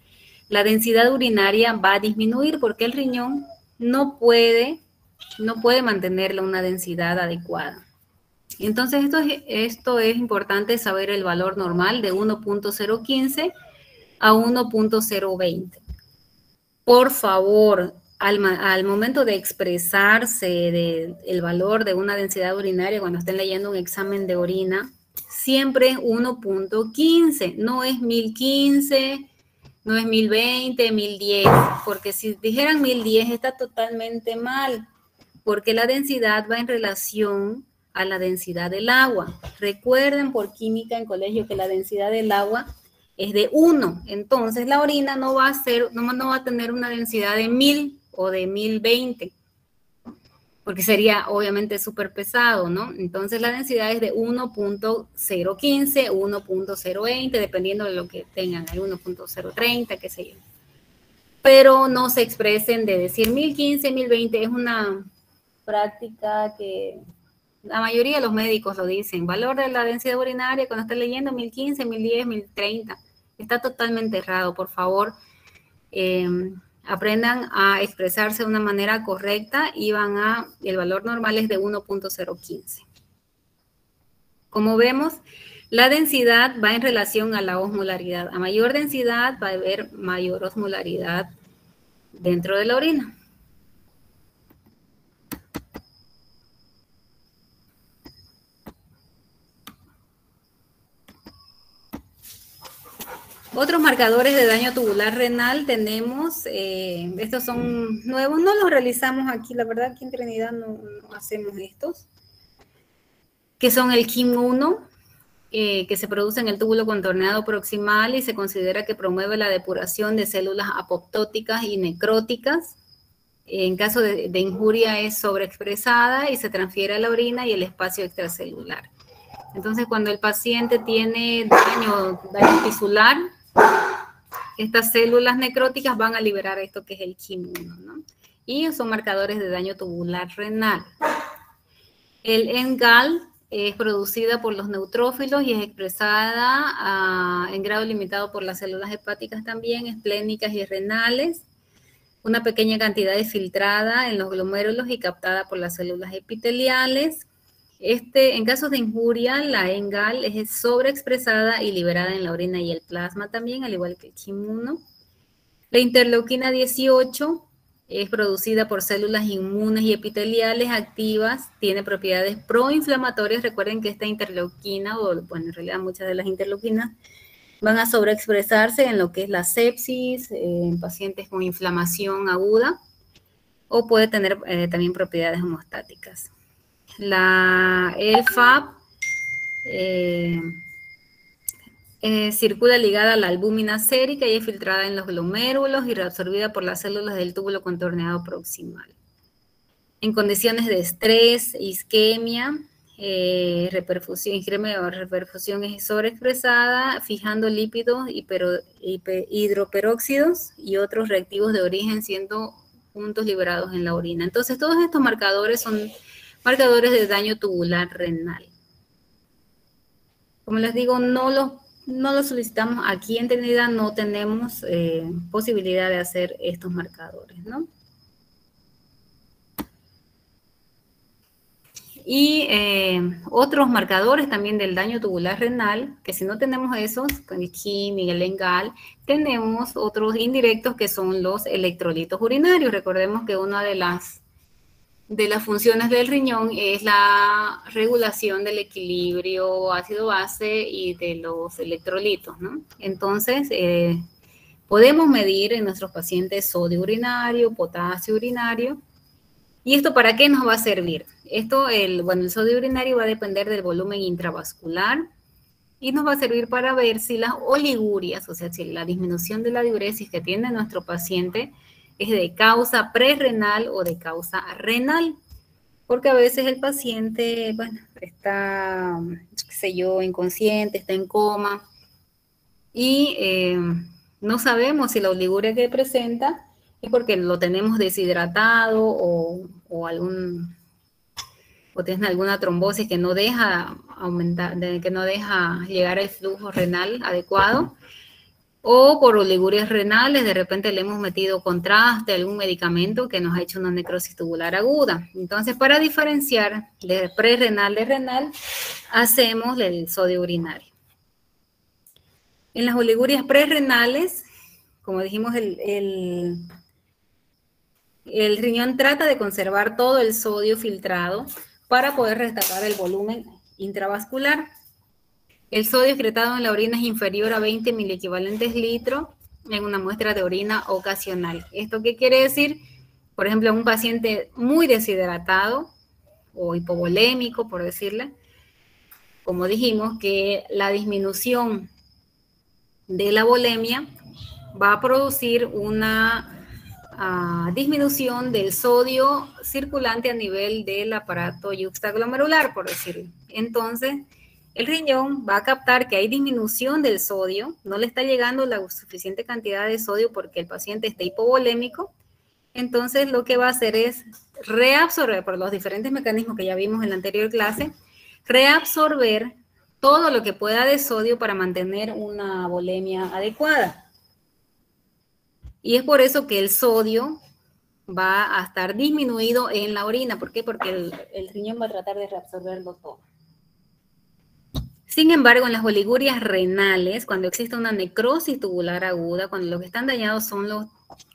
la densidad urinaria va a disminuir porque el riñón no puede mantenerla una densidad adecuada. Entonces, esto es importante saber el valor normal de 1.015 a 1.020. Por favor, al momento de expresarse el valor de una densidad urinaria cuando estén leyendo un examen de orina, siempre es 1.15, no es 1015, no es 1020, 1010, porque si dijeran 1010 está totalmente mal, porque la densidad va en relación a la densidad del agua. Recuerden por química en colegio que la densidad del agua es de 1, entonces la orina no va a tener una densidad de 1000 o de 1020, porque sería obviamente súper pesado, ¿no? Entonces la densidad es de 1.015, 1.020, dependiendo de lo que tengan, hay 1.030, qué sé yo. Pero no se expresen de decir 1015, 1020, es una práctica que la mayoría de los médicos lo dicen. Valor de la densidad urinaria cuando están leyendo 1015, 1010, 1030. Está totalmente errado. Por favor, aprendan a expresarse de una manera correcta y el valor normal es de 1.015. Como vemos, la densidad va en relación a la osmolaridad. A mayor densidad va a haber mayor osmolaridad dentro de la orina. Otros marcadores de daño tubular renal tenemos, estos son nuevos, no los realizamos aquí, la verdad aquí en Trinidad no hacemos estos, que son el KIM1, que se produce en el túbulo contorneado proximal y se considera que promueve la depuración de células apoptóticas y necróticas. En caso de injuria es sobreexpresada y se transfiere a la orina y el espacio extracelular. Entonces, cuando el paciente tiene daño tisular, estas células necróticas van a liberar esto que es el KIM1, ¿no? Y son marcadores de daño tubular renal. El NGAL es producida por los neutrófilos y es expresada en grado limitado por las células hepáticas también, esplénicas y renales. Una pequeña cantidad es filtrada en los glomérulos y captada por las células epiteliales. En casos de injuria, la NGAL es sobreexpresada y liberada en la orina y el plasma también, al igual que el KIM1. La interleuquina 18 es producida por células inmunes y epiteliales activas, tiene propiedades proinflamatorias. Recuerden que esta interleuquina, bueno, en realidad muchas de las interleuquinas, van a sobreexpresarse en lo que es la sepsis, en pacientes con inflamación aguda, o puede tener también propiedades homostáticas. El FAP circula ligada a la albúmina sérica y es filtrada en los glomérulos y reabsorbida por las células del túbulo contorneado proximal. En condiciones de estrés, isquemia, reperfusión es sobreexpresada, fijando lípidos, hidroperóxidos y otros reactivos de origen, siendo puntos liberados en la orina. Entonces, todos estos marcadores son marcadores de daño tubular renal. Como les digo, no los solicitamos aquí en Trinidad, no tenemos posibilidad de hacer estos marcadores, ¿no? Y otros marcadores también del daño tubular renal, que si no tenemos esos, con el KIM y el NGAL, tenemos otros indirectos que son los electrolitos urinarios. Recordemos que una de las funciones del riñón es la regulación del equilibrio ácido-base y de los electrolitos, ¿no? Entonces, Podemos medir en nuestros pacientes sodio urinario, potasio urinario. ¿Y esto para qué nos va a servir? Esto, el sodio urinario va a depender del volumen intravascular y nos va a servir para ver si las oligurias, o sea, si la disminución de la diuresis que tiene nuestro paciente es de causa prerrenal o de causa renal. Porque a veces el paciente, está, qué sé yo, inconsciente, está en coma y no sabemos si la oliguria que presenta es porque lo tenemos deshidratado o tiene alguna trombosis que no deja aumentar, que no deja llegar al flujo renal adecuado, o por oligurias renales, de repente le hemos metido contraste, algún medicamento que nos ha hecho una necrosis tubular aguda. Entonces, para diferenciar de prerrenal de renal, hacemos el sodio urinario. En las oligurias prerrenales, como dijimos, el riñón trata de conservar todo el sodio filtrado para poder restaurar el volumen intravascular. El sodio excretado en la orina es inferior a 20 miliequivalentes litro en una muestra de orina ocasional. ¿Esto qué quiere decir? Por ejemplo, un paciente muy deshidratado o hipovolémico, por decirle, como dijimos, que la disminución de la volemia va a producir una disminución del sodio circulante a nivel del aparato yuxtaglomerular, por decirlo. Entonces, el riñón va a captar que hay disminución del sodio, no le está llegando la suficiente cantidad de sodio porque el paciente está hipovolémico. Entonces, lo que va a hacer es reabsorber, por los diferentes mecanismos que ya vimos en la anterior clase, reabsorber todo lo que pueda de sodio para mantener una volemia adecuada. Y es por eso que el sodio va a estar disminuido en la orina. ¿Por qué? Porque el riñón va a tratar de reabsorberlo todo. Sin embargo, en las oligurias renales, cuando existe una necrosis tubular aguda, cuando lo que están dañados son los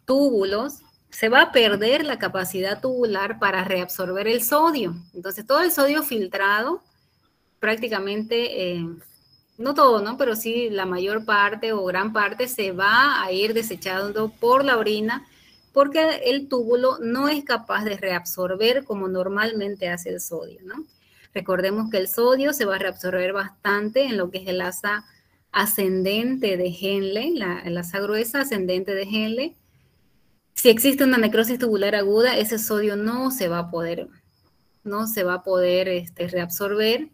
túbulos, se va a perder la capacidad tubular para reabsorber el sodio. Entonces, todo el sodio filtrado, prácticamente, no todo, ¿no? Pero sí la mayor parte o gran parte se va a ir desechando por la orina porque el túbulo no es capaz de reabsorber como normalmente hace el sodio, ¿no? Recordemos que el sodio se va a reabsorber bastante en lo que es el asa ascendente de Henle, el asa gruesa ascendente de Henle. Si existe una necrosis tubular aguda, ese sodio no se va a poder reabsorber.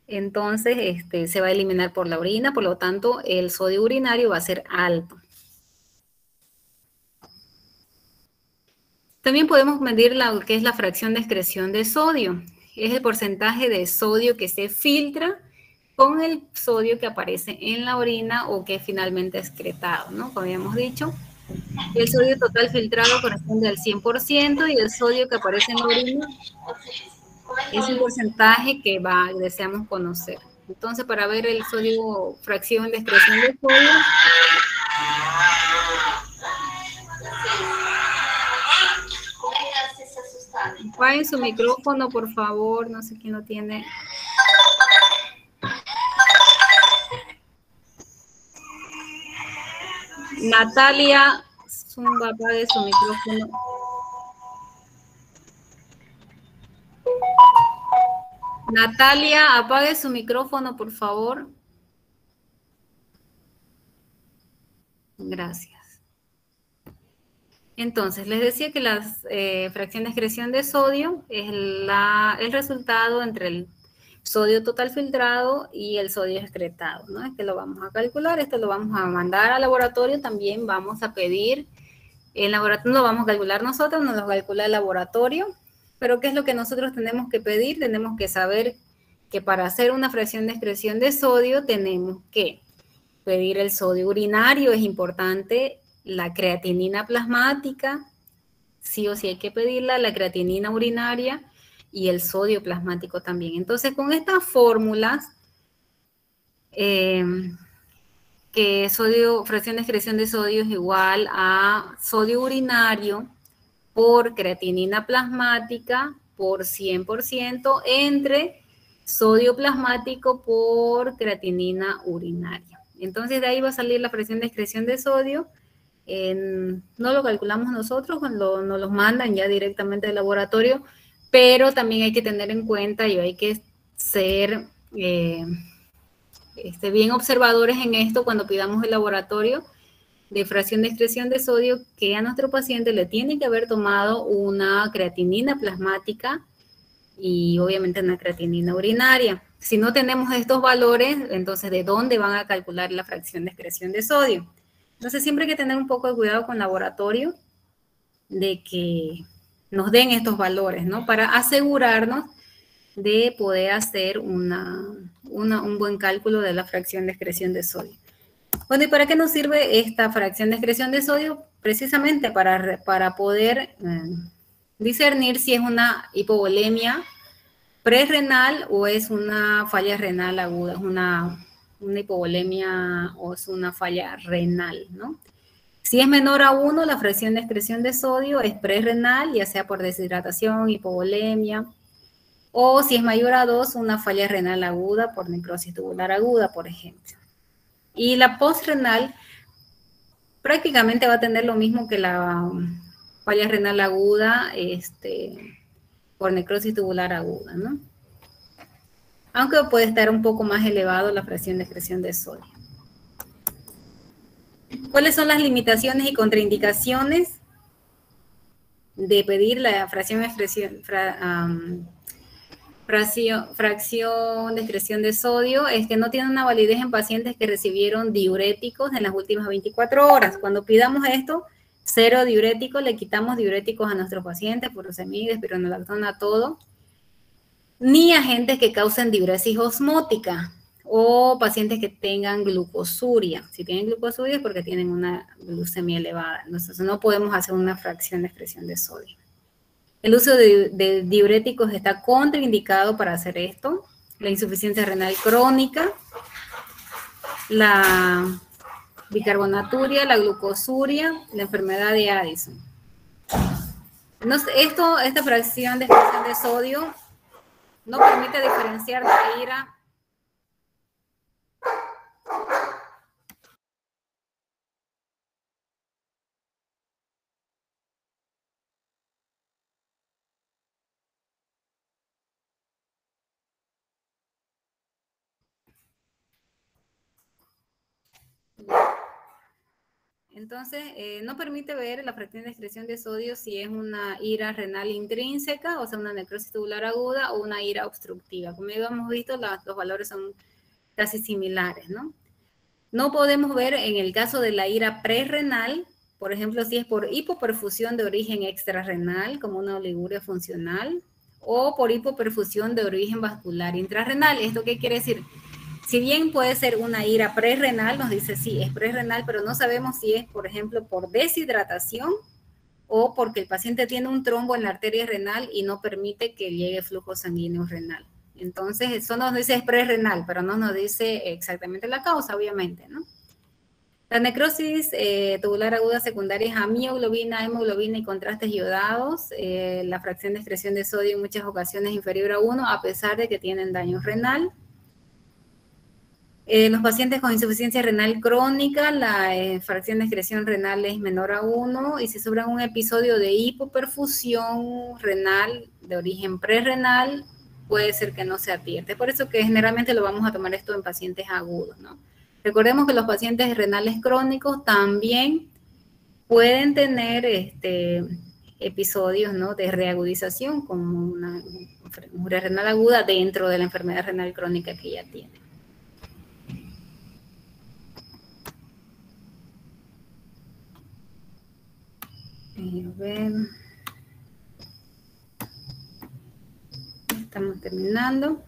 Entonces, se va a eliminar por la orina, por lo tanto, el sodio urinario va a ser alto. También podemos medir lo que es la fracción de excreción de sodio. Es el porcentaje de sodio que se filtra con el sodio que aparece en la orina o que es finalmente excretado, ¿no? Como habíamos dicho, el sodio total filtrado corresponde al 100% y el sodio que aparece en la orina es un porcentaje que deseamos conocer. Entonces, para ver el sodio, fracción de excreción de sodio, apaguen su micrófono, por favor, no sé quién lo tiene. Natalia Zumba, apague su micrófono. Natalia, apague su micrófono, por favor. Gracias. Entonces, les decía que la fracción de excreción de sodio es el resultado entre el sodio total filtrado y el sodio excretado, ¿no? Este lo vamos a calcular, esto lo vamos a mandar al laboratorio, también vamos a pedir, el laboratorio no lo vamos a calcular nosotros, nos lo calcula el laboratorio, pero ¿qué es lo que nosotros tenemos que pedir? Tenemos que saber que para hacer una fracción de excreción de sodio tenemos que pedir el sodio urinario, es importante, la creatinina plasmática, sí o sí hay que pedirla, la creatinina urinaria y el sodio plasmático también. Entonces, con estas fórmulas, que fracción de excreción de sodio es igual a sodio urinario por creatinina plasmática por 100% entre sodio plasmático por creatinina urinaria. Entonces, de ahí va a salir la fracción de excreción de sodio no lo calculamos nosotros, cuando nos los mandan ya directamente del laboratorio, pero también hay que tener en cuenta y hay que ser bien observadores en esto cuando pidamos el laboratorio de fracción de excreción de sodio, que a nuestro paciente le tiene que haber tomado una creatinina plasmática y obviamente una creatinina urinaria. Si no tenemos estos valores, entonces ¿de dónde van a calcular la fracción de excreción de sodio? Entonces siempre hay que tener un poco de cuidado con el laboratorio de que nos den estos valores, ¿no? Para asegurarnos de poder hacer un buen cálculo de la fracción de excreción de sodio. Bueno, ¿y para qué nos sirve esta fracción de excreción de sodio? Precisamente para poder discernir si es una hipovolemia prerrenal o es una falla renal aguda, es una hipovolemia o es una falla renal, ¿no? Si es menor a 1, la fracción de excreción de sodio es prerrenal, ya sea por deshidratación, hipovolemia, o si es mayor a 2, una falla renal aguda por necrosis tubular aguda, por ejemplo. Y la postrenal prácticamente va a tener lo mismo que la falla renal aguda por necrosis tubular aguda, ¿no? Aunque puede estar un poco más elevado la fracción de excreción de sodio. ¿Cuáles son las limitaciones y contraindicaciones de pedir la fracción de excreción de excreción de sodio? Es que no tiene una validez en pacientes que recibieron diuréticos en las últimas 24 horas. Cuando pidamos esto, 0 diuréticos, le quitamos diuréticos a nuestros pacientes, furosemide, espironolactona, todo. Ni agentes que causen diuresis osmótica o pacientes que tengan glucosuria. Si tienen glucosuria es porque tienen una glucemia elevada. Entonces no podemos hacer una fracción de excreción de sodio. El uso de diuréticos está contraindicado para hacer esto. La insuficiencia renal crónica, la bicarbonaturia, la glucosuria, la enfermedad de Addison. Esta fracción de excreción de sodio no permite diferenciar la ira Entonces, no permite ver la fracción de excreción de sodio si es una ira renal intrínseca, o sea, una necrosis tubular aguda o una ira obstructiva. Como ya hemos visto, los valores son casi similares, ¿no? No podemos ver en el caso de la ira prerrenal, por ejemplo, si es por hipoperfusión de origen extrarrenal, como una oliguria funcional, o por hipoperfusión de origen vascular intrarrenal. ¿Esto qué quiere decir? Si bien puede ser una ira prerrenal, nos dice sí, es prerrenal, pero no sabemos si es, por ejemplo, por deshidratación o porque el paciente tiene un trombo en la arteria renal y no permite que llegue flujo sanguíneo renal. Entonces, eso nos dice es prerrenal, pero no nos dice exactamente la causa, obviamente, ¿no? La necrosis tubular aguda secundaria es a mioglobina, hemoglobina y contrastes iodados. La fracción de excreción de sodio en muchas ocasiones es inferior a 1, a pesar de que tienen daño renal. Los pacientes con insuficiencia renal crónica, la fracción de excreción renal es menor a 1 y si sufren un episodio de hipoperfusión renal de origen prerrenal, puede ser que no se advierte. Por eso que generalmente lo vamos a tomar esto en pacientes agudos, ¿no? Recordemos que los pacientes renales crónicos también pueden tener episodios, ¿no?, de reagudización como una renal aguda dentro de la enfermedad renal crónica que ya tienen. A ver. Estamos terminando.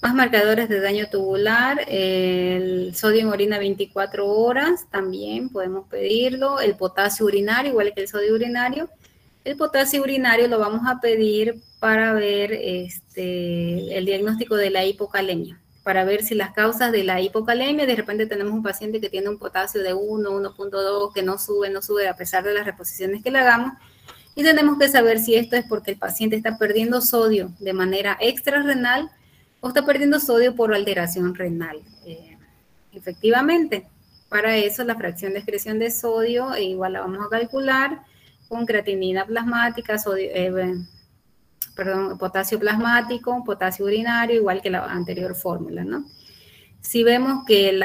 Más marcadores de daño tubular. El sodio en orina 24 horas, también podemos pedirlo. El potasio urinario, igual que el sodio urinario. El potasio urinario lo vamos a pedir para ver el diagnóstico de la hipocalemia. Para ver si las causas de la hipocalemia, de repente tenemos un paciente que tiene un potasio de 1, 1.2, que no sube a pesar de las reposiciones que le hagamos, y tenemos que saber si esto es porque el paciente está perdiendo sodio de manera extrarrenal o está perdiendo sodio por alteración renal. Efectivamente, Para eso la fracción de excreción de sodio igual la vamos a calcular con creatinina plasmática, potasio plasmático, potasio urinario, igual que la anterior fórmula, ¿no? Si vemos que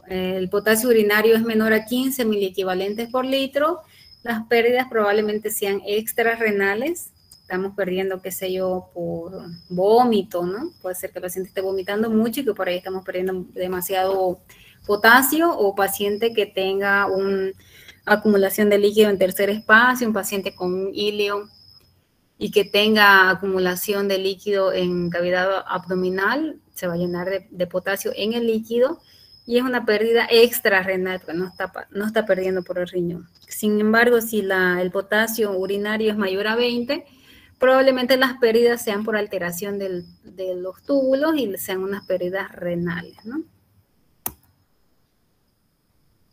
el potasio urinario es menor a 15 miliequivalentes por litro, las pérdidas probablemente sean extrarrenales. Estamos perdiendo, qué sé yo, por vómito, ¿no? Puede ser que el paciente esté vomitando mucho y que por ahí estamos perdiendo demasiado potasio, o paciente que tenga una acumulación de líquido en tercer espacio, un paciente con un ilio y que tenga acumulación de líquido en cavidad abdominal, se va a llenar de potasio en el líquido y es una pérdida extrarrenal, porque no está perdiendo por el riñón. Sin embargo, si el potasio urinario es mayor a 20, probablemente las pérdidas sean por alteración de los túbulos y sean unas pérdidas renales, ¿no?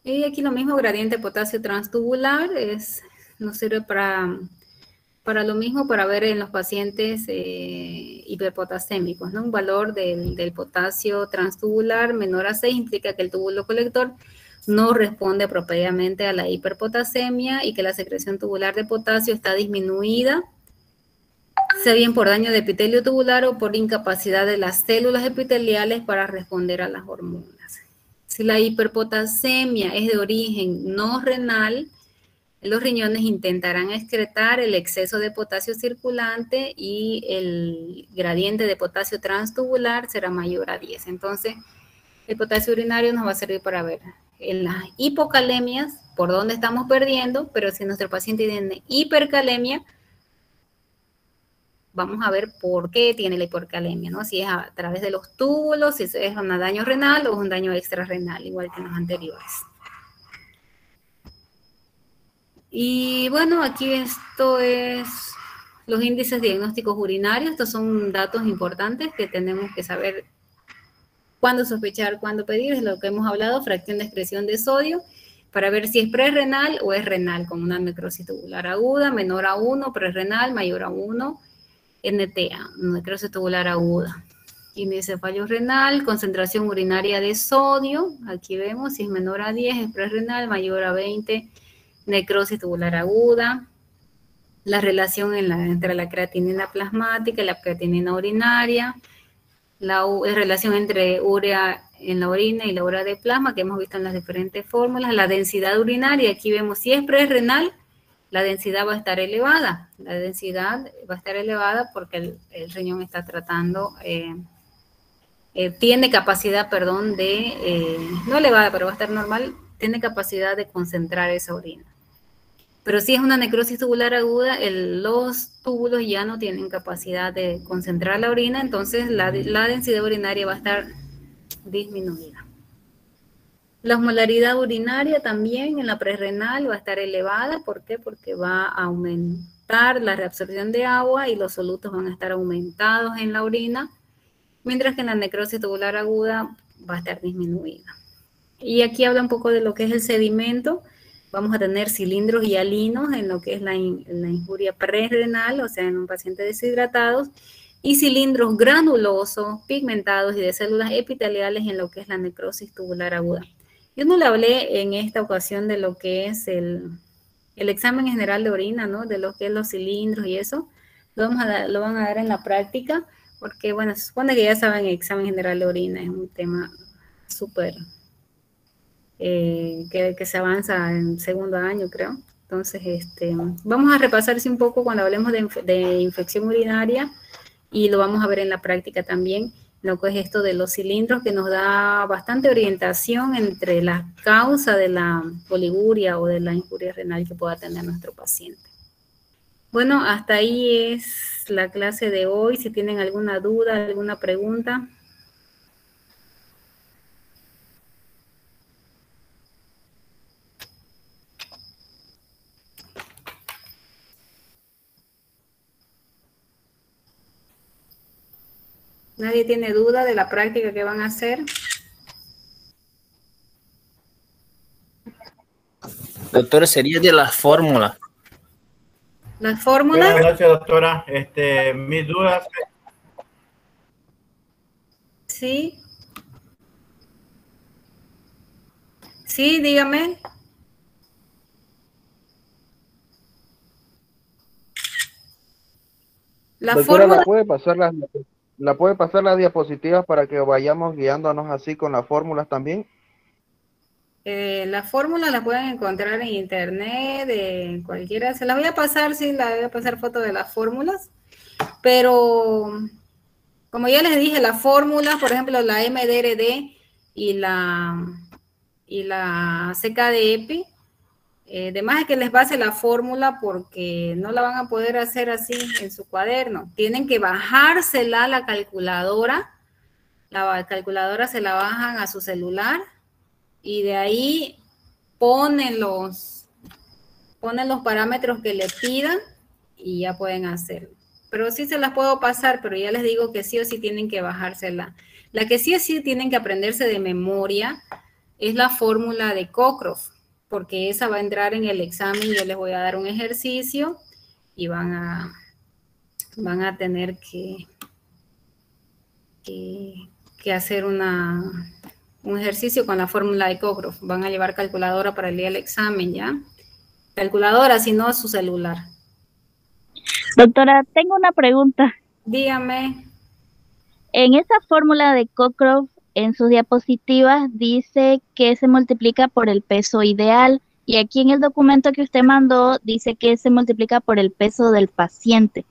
Y aquí lo mismo, gradiente potasio transtubular, nos sirve para lo mismo, para ver en los pacientes hiperpotasémicos, ¿no? Un valor del potasio transtubular menor a 6 implica que el túbulo colector no responde apropiadamente a la hiperpotasemia y que la secreción tubular de potasio está disminuida, sea bien por daño de epitelio tubular o por incapacidad de las células epiteliales para responder a las hormonas. Si la hiperpotasemia es de origen no renal, los riñones intentarán excretar el exceso de potasio circulante y el gradiente de potasio transtubular será mayor a 10. Entonces, el potasio urinario nos va a servir para ver en las hipocalemias por dónde estamos perdiendo, pero si nuestro paciente tiene hipercalemia, vamos a ver por qué tiene la hipercalemia, ¿no? Si es a través de los túbulos, si es un daño renal o un daño extrarrenal, igual que en los anteriores. Y bueno, aquí esto es los índices diagnósticos urinarios. Estos son datos importantes que tenemos que saber cuándo sospechar, cuándo pedir. Es lo que hemos hablado, fracción de excreción de sodio, para ver si es prerrenal o es renal, con una necrosis tubular aguda, menor a 1, prerrenal, mayor a 1, NTA, necrosis tubular aguda. Índice de fallo renal, concentración urinaria de sodio, aquí vemos si es menor a 10, es prerrenal, mayor a 20, necrosis tubular aguda. La relación entre la creatinina plasmática y la creatinina urinaria, la relación entre urea en la orina y la urea de plasma que hemos visto en las diferentes fórmulas, la densidad urinaria, aquí vemos si es prerrenal, la densidad va a estar elevada, porque el riñón está tratando, tiene capacidad, no elevada, pero va a estar normal, tiene capacidad de concentrar esa orina. Pero si es una necrosis tubular aguda, los túbulos ya no tienen capacidad de concentrar la orina, entonces la densidad urinaria va a estar disminuida. La osmolaridad urinaria también en la prerrenal va a estar elevada. ¿Por qué? Porque va a aumentar la reabsorción de agua y los solutos van a estar aumentados en la orina, mientras que en la necrosis tubular aguda va a estar disminuida. Y aquí habla un poco de lo que es el sedimento. Vamos a tener cilindros hialinos en lo que es la injuria prerrenal, o sea, en un paciente deshidratado, y cilindros granulosos, pigmentados y de células epiteliales en lo que es la necrosis tubular aguda. Yo no le hablé en esta ocasión de lo que es el examen general de orina, ¿no? De lo que es los cilindros y eso. Lo van a dar en la práctica, porque, bueno, se supone que ya saben, el examen general de orina es un tema súper que se avanza en segundo año, creo. Entonces, vamos a repasarse un poco cuando hablemos de infección urinaria y lo vamos a ver en la práctica también, lo que es esto de los cilindros, que nos da bastante orientación entre la causa de la poliguria o de la injuria renal que pueda tener nuestro paciente. Bueno, hasta ahí es la clase de hoy. Si tienen alguna duda, alguna pregunta. ¿Nadie tiene duda de la práctica que van a hacer? Doctora, sería de las fórmulas. ¿Las fórmulas? Buenas noches, doctora. Mis dudas. Sí. Sí, dígame. La Doctora, fórmula, ¿la puede pasar las diapositivas para que vayamos guiándonos así con las fórmulas también? la fórmula la pueden encontrar en internet, en cualquiera. Se la voy a pasar, sí, la voy a pasar foto de las fórmulas. Pero, como ya les dije, las fórmulas, por ejemplo, la MDRD y la CKD-EPI, además de que les base la fórmula porque no la van a poder hacer así en su cuaderno. Tienen que bajársela a la calculadora. La calculadora se la bajan a su celular y de ahí ponen los parámetros que le pidan y ya pueden hacerlo. Pero sí se las puedo pasar, pero ya les digo que sí o sí tienen que bajársela. La que sí o sí tienen que aprenderse de memoria es la fórmula de Cockcroft, porque esa va a entrar en el examen. Yo les voy a dar un ejercicio y van a tener que hacer un ejercicio con la fórmula de Cockcroft. Van a llevar calculadora para el día del examen, ¿ya? Calculadora, si no, su celular. Doctora, tengo una pregunta. Dígame. En esa fórmula de Cockcroft, en sus diapositivas, dice que se multiplica por el peso ideal, y aquí en el documento que usted mandó dice que se multiplica por el peso del paciente.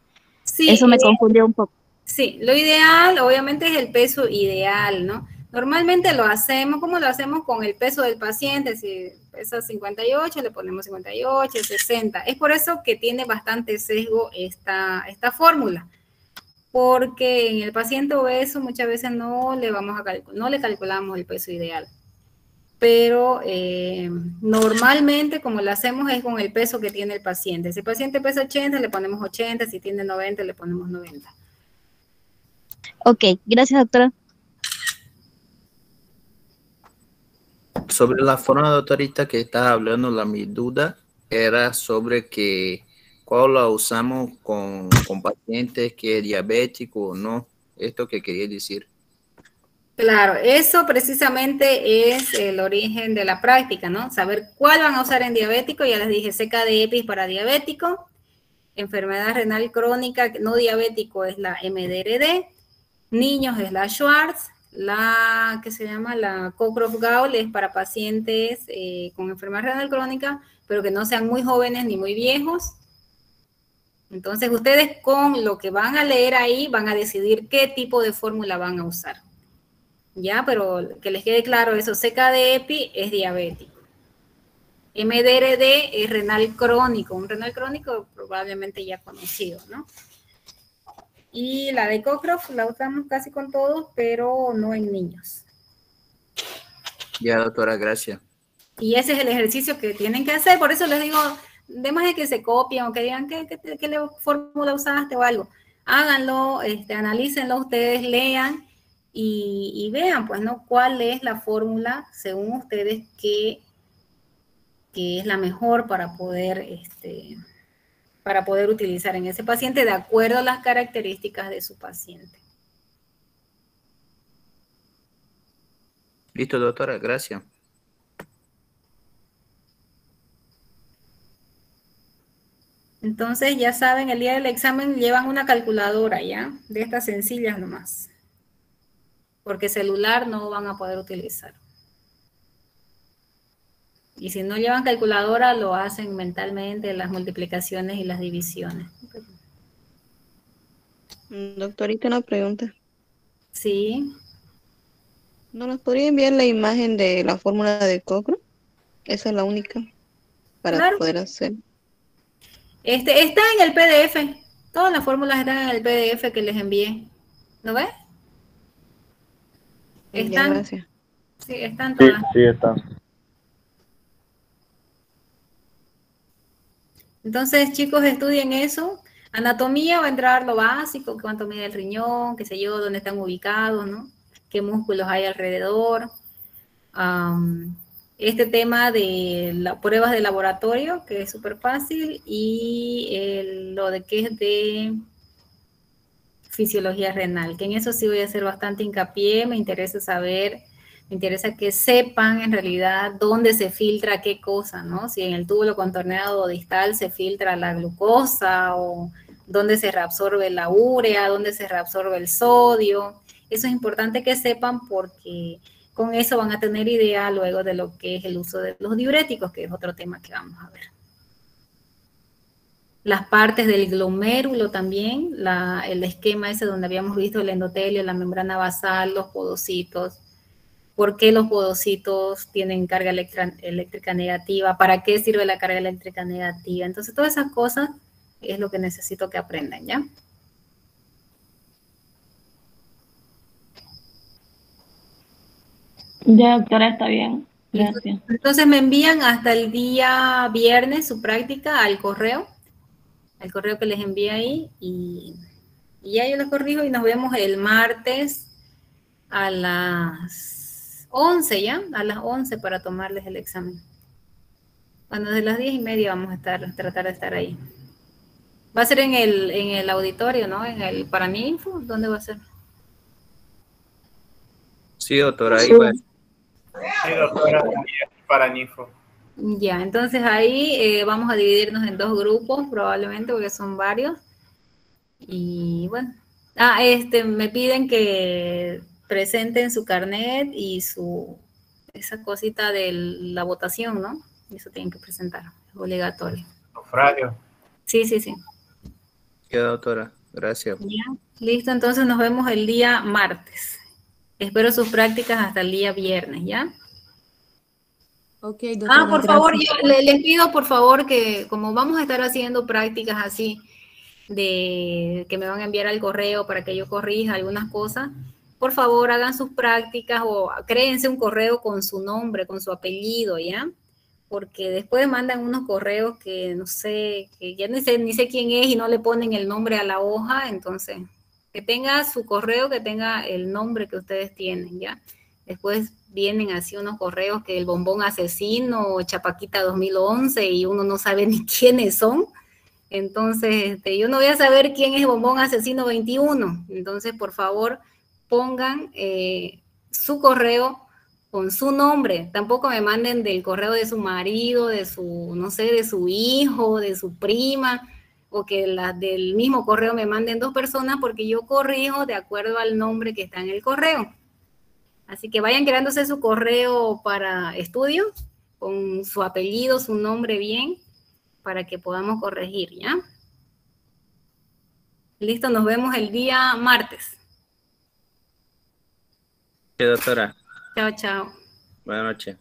Sí, Eso me confundió un poco. sí, lo ideal obviamente es el peso ideal, ¿no? Normalmente lo hacemos, ¿cómo lo hacemos con el peso del paciente? Si pesa 58, le ponemos 58, 60. Es por eso que tiene bastante sesgo esta fórmula, porque en el paciente obeso muchas veces no le calculamos el peso ideal. Pero normalmente como lo hacemos es con el peso que tiene el paciente. Si el paciente pesa 80, le ponemos 80, si tiene 90, le ponemos 90. Ok, gracias, doctora. Sobre la forma, doctorita, que estás hablando, mi duda era sobre que cuál la usamos con pacientes que es diabético o no. Esto que quería decir. Claro, eso precisamente es el origen de la práctica, ¿no? Saber cuál van a usar en diabético. Ya les dije, CKD-EPI para diabético, enfermedad renal crónica no diabético es la MDRD, niños es la Schwartz, la que se llama la Cockcroft-Gaul es para pacientes con enfermedad renal crónica, pero que no sean muy jóvenes ni muy viejos. Entonces, ustedes con lo que van a leer ahí van a decidir qué tipo de fórmula van a usar. Ya, pero que les quede claro eso, CKD-EPI es diabético. MDRD es renal crónico, un renal crónico probablemente ya conocido, ¿no? Y la de Cockcroft la usamos casi con todos, pero no en niños. Ya, doctora, gracias. Y ese es el ejercicio que tienen que hacer, por eso les digo, además de que se copien o que digan qué fórmula usaste o algo, háganlo, analícenlo ustedes, lean y vean, pues, ¿no? ¿Cuál es la fórmula, según ustedes, que es la mejor para poder utilizar en ese paciente de acuerdo a las características de su paciente? Listo, doctora, gracias. Entonces, ya saben, el día del examen llevan una calculadora, ¿ya? De estas sencillas nomás. Porque celular no van a poder utilizar. Y si no llevan calculadora, lo hacen mentalmente, las multiplicaciones y las divisiones. Doctorita, una pregunta. Sí. ¿No nos podría enviar la imagen de la fórmula de Cockcroft? Esa es la única para Claro. poder hacer. Está en el PDF. Todas las fórmulas están en el PDF que les envié. ¿No ves? Ya, Están. gracias. Sí, están todas. Sí, está. Entonces, chicos, estudien eso. Anatomía va a entrar lo básico, cuánto mide el riñón, qué sé yo, dónde están ubicados, ¿no? Qué músculos hay alrededor. Este tema de las pruebas de laboratorio, que es súper fácil, y lo de que es de fisiología renal, que en eso sí voy a hacer bastante hincapié. Me interesa saber Me interesa que sepan en realidad dónde se filtra qué cosa, ¿no? Si en el túbulo contorneado distal se filtra la glucosa o dónde se reabsorbe la urea, dónde se reabsorbe el sodio. Eso es importante que sepan porque con eso van a tener idea luego de lo que es el uso de los diuréticos, que es otro tema que vamos a ver. Las partes del glomérulo también, el esquema ese donde habíamos visto el endotelio, la membrana basal, los podocitos. ¿Por qué los podocitos tienen carga eléctrica negativa? ¿Para qué sirve la carga eléctrica negativa? Entonces, todas esas cosas es lo que necesito que aprendan, ¿ya? Ya, doctora, está bien. Gracias. Entonces, me envían hasta el día viernes su práctica al correo que les envié ahí, y ya yo les corrijo y nos vemos el martes a las 11, ¿ya? A las 11 para tomarles el examen. Bueno, desde las 10:30 vamos a tratar de estar ahí. Va a ser en el auditorio, ¿no? En el Paraninfo, ¿dónde va a ser? Sí, doctora, ahí va. Sí, doctora, para Ninfo. Ya, entonces ahí vamos a dividirnos en 2 grupos probablemente porque son varios. Y bueno, me piden que presenten su carnet y esa cosita de la votación, ¿no? Eso tienen que presentar, es obligatorio. Sufragio. Sí. Sí, doctora, gracias. Ya, listo, entonces nos vemos el día martes. Espero sus prácticas hasta el día viernes, ¿ya? Ok, doctora, Por favor, les pido por favor que como vamos a estar haciendo prácticas así, de que me van a enviar al correo para que yo corrija algunas cosas, por favor hagan sus prácticas o créense un correo con su nombre, con su apellido, ¿ya? Porque después mandan unos correos que no sé, que ya ni sé quién es y no le ponen el nombre a la hoja, entonces que tenga su correo, que tenga el nombre que ustedes tienen, ¿ya? Después vienen así unos correos que el bombón asesino, Chapaquita 2011 y uno no sabe ni quiénes son. Entonces, yo no voy a saber quién es Bombón Asesino 21. Entonces, por favor, pongan su correo con su nombre. Tampoco me manden del correo de su marido, de su, no sé, de su hijo, de su prima, o que del mismo correo me manden 2 personas, porque yo corrijo de acuerdo al nombre que está en el correo. Así que vayan creándose su correo para estudio, con su apellido, su nombre bien, para que podamos corregir, ¿ya? Listo, nos vemos el día martes. Sí, doctora. Chao, chao. Buenas noches.